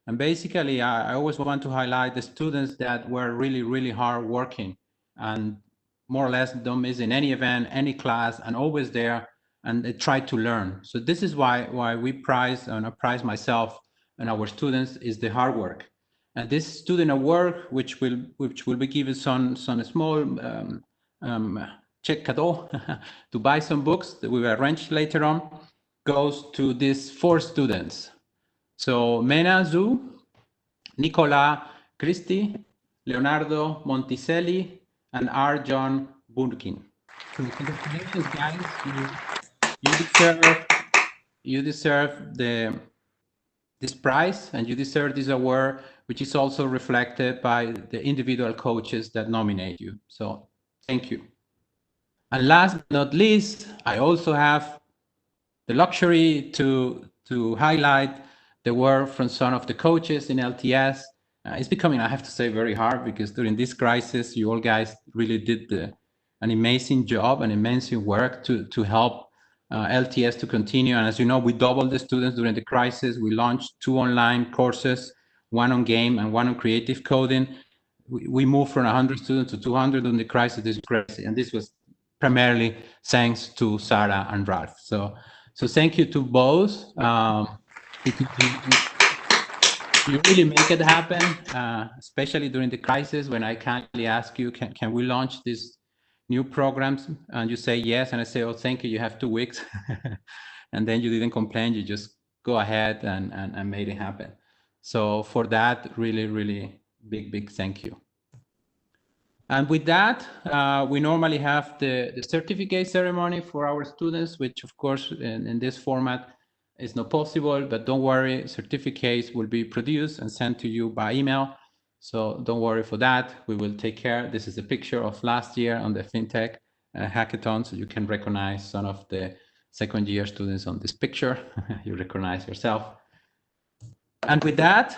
Speaker 1: And basically, I always want to highlight the students that were really, really hard working and more or less don't miss in any event, any class, and always there, and they try to learn. So this is why we prize, and I prize myself and our students, is the hard work. And this student award, which will be given some small check cadeau to buy some books that we will arrange later on, goes to these 4 students. So Mena Zhu, Nicola Christie, Leonardo Monticelli, and R. John Burkin. So congratulations, guys. You deserve this this prize and you deserve this award, which is also reflected by the individual coaches that nominate you. So thank you. And last but not least, I also have the luxury to highlight the work from some of the coaches in LTS. It's becoming, I have to say, very hard because during this crisis, you all guys really did an amazing job, an amazing work to help LTS to continue. And as you know, we doubled the students during the crisis. We launched 2 online courses, one on game and one on creative coding. We moved from 100 students to 200 during the crisis. This is crazy. And this was primarily thanks to Sarah and Ralph. So thank you to both. You really make it happen, especially during the crisis when I kindly ask you, can we launch these new programs? And you say yes, and I say, oh, thank you, you have 2 weeks. And then you didn't complain, you just go ahead and made it happen. So for that, really, really big thank you. And with that, we normally have the certificate ceremony for our students, which of course in this format is not possible, but don't worry, certificates will be produced and sent to you by email. So don't worry for that, we will take care. This is a picture of last year on the FinTech Hackathon, so you can recognize some of the second year students on this picture. You recognize yourself. And with that,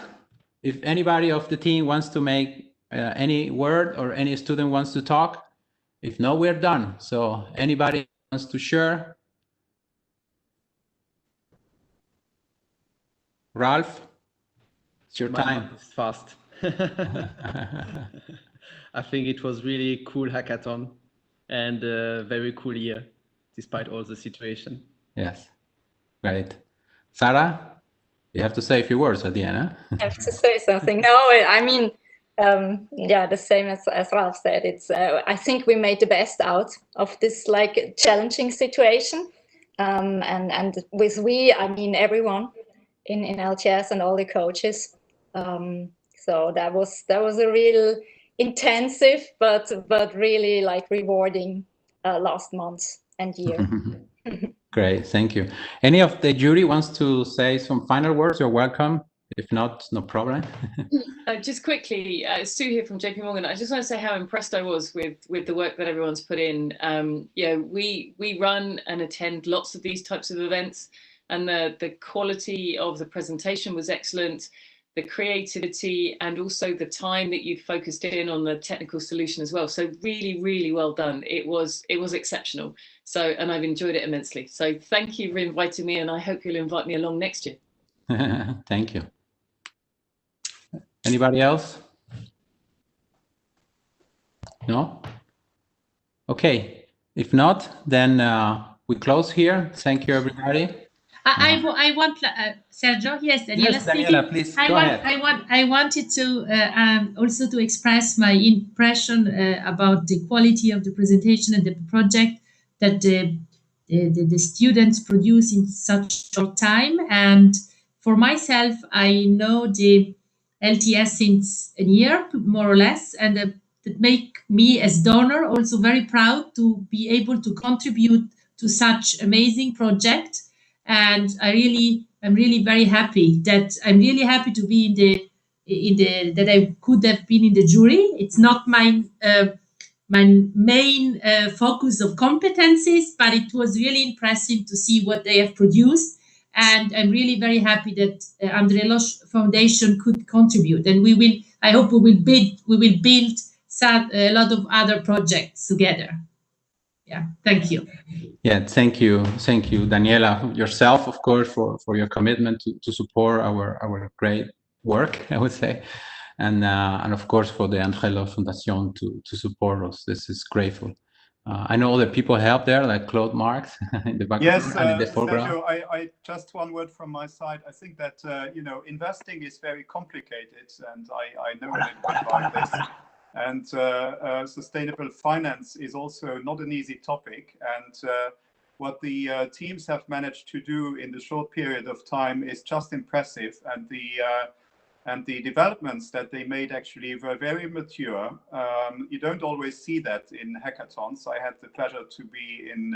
Speaker 1: if anybody of the team wants to make any word or any student wants to talk, if not, we're done. So anybody wants to share? Ralph, it's your time.
Speaker 11: It's fast. I think it was really cool hackathon and a very cool year, despite all the situation.
Speaker 1: Yes, great. Sarah, you have to say a few words at the end, huh?
Speaker 8: I have to say something. No, I mean, yeah, the same as Ralph said. It's I think we made the best out of this like challenging situation, and with we, I mean everyone in LTS and all the coaches. So that was a real intensive, but really like rewarding last month and year.
Speaker 1: Great, thank you. Any of the jury wants to say some final words? You're welcome. If not, no problem.
Speaker 6: Just quickly, Sue here from JP Morgan. I just want to say how impressed I was with the work that everyone's put in. You know, we run and attend lots of these types of events, and the quality of the presentation was excellent, the creativity, and also the time that you focused in on the technical solution as well. So really, really well done. It was exceptional. So, and I've enjoyed it immensely. So thank you for inviting me, and I hope you'll invite me along next year.
Speaker 1: Thank you. Anybody else? No? Okay. If not, then we close here. Thank you, everybody.
Speaker 7: I want Sergio. Yes, Daniela.
Speaker 1: Yes, Daniela, please go ahead.
Speaker 7: I wanted to also to express my impression about the quality of the presentation and the project that the students produce in such short time. And for myself, I know the LTS since a year, more or less, and that make me as donor also very proud to be able to contribute to such amazing project. And I'm really very happy that I'm really happy to be that I could have been in the jury. It's not my main focus of competencies, but it was really impressive to see what they have produced. And I'm really very happy that André Loche Foundation could contribute. And I hope we will build a lot of other projects together. Yeah, thank you.
Speaker 1: Yeah, thank you, Daniela, yourself, of course, for your commitment to support our great work, I would say, and of course for the André Loche Foundation to support us. This is grateful. I know that people help there, like Claude Marx in the background and in the foreground.
Speaker 2: Sergio, I just one word from my side. I think that you know, investing is very complicated, and I know a little bit about this. And sustainable finance is also not an easy topic. And what the teams have managed to do in the short period of time is just impressive. And the developments that they made actually were very mature. You don't always see that in hackathons. I had the pleasure to be in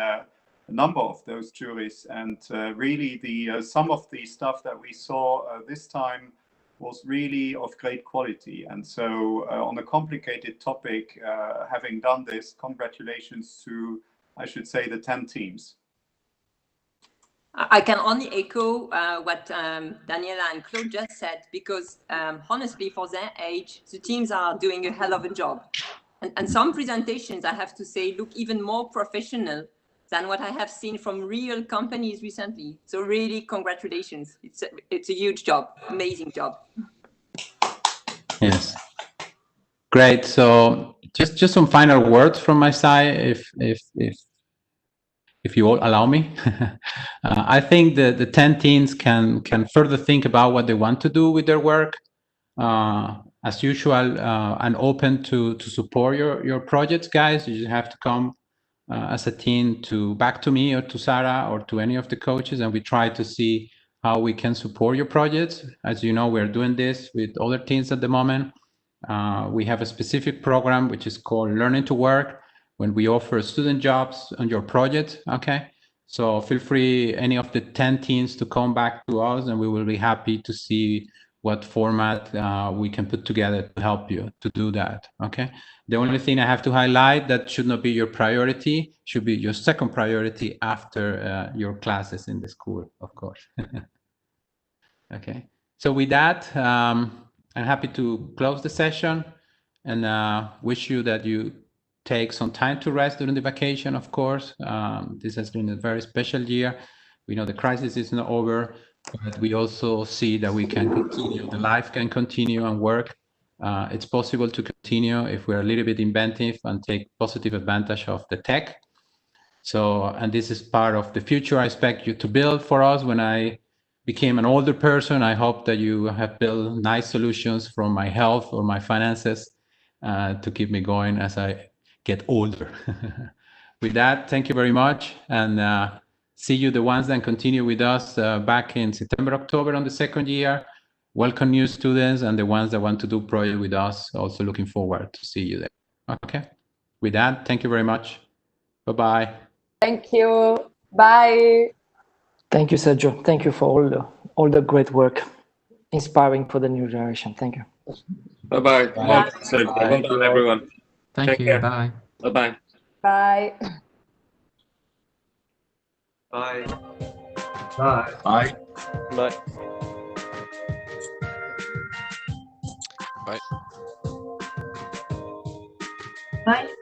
Speaker 2: a number of those juries, and really the some of the stuff that we saw this time was really of great quality. And so on a complicated topic, having done this, congratulations to, I should say, the 10 teams.
Speaker 5: I can only echo what Daniela and Claude just said, because honestly, for their age, the teams are doing a hell of a job. And some presentations, I have to say, look even more professional than what I have seen from real companies recently. So really, congratulations. It's a huge job, amazing job.
Speaker 1: Yes. Great. So just some final words from my side, if you all allow me. I think the 10 teens can further think about what they want to do with their work. As usual, and open to support your projects, guys. You just have to come as a team back to me or to Sarah or to any of the coaches, and we try to see how we can support your projects. As you know, we're doing this with other teams at the moment. We have a specific program which is called Learning to Work, when we offer student jobs on your project. Okay, so feel free, any of the 10 teams, to come back to us, and we will be happy to see what format we can put together to help you to do that. Okay, the only thing I have to highlight, that should not be your priority, should be your second priority after your classes in the school, of course. Okay, so with that, I'm happy to close the session, and wish you that you take some time to rest during the vacation, of course. This has been a very special year. We know the crisis is not over, but we also see that we can continue, the life can continue and work. It's possible to continue if we're a little bit inventive and take positive advantage of the tech. So, and this is part of the future I expect you to build for us. When I became an older person, I hope that you have built nice solutions from my health or my finances to keep me going as I get older. With that, thank you very much, and see you, the ones that continue with us back in September, October on the second year. Welcome new students, and the ones that want to do project with us, also looking forward to see you there. Okay, with that, thank you very much. Bye-bye.
Speaker 4: Thank you. Bye.
Speaker 9: Thank you, Sergio. Thank you for all the great work, inspiring for the new generation. Thank you.
Speaker 20: Bye-bye.
Speaker 9: Bye.
Speaker 20: Well done, Sergio.
Speaker 9: Bye.
Speaker 20: Well done, everyone.
Speaker 21: Thank you.
Speaker 20: Care.
Speaker 21: Bye.
Speaker 20: Bye-bye.
Speaker 4: Bye.
Speaker 20: Bye.
Speaker 21: Bye.
Speaker 10: Bye. Bye.
Speaker 22: Bye.
Speaker 7: Bye.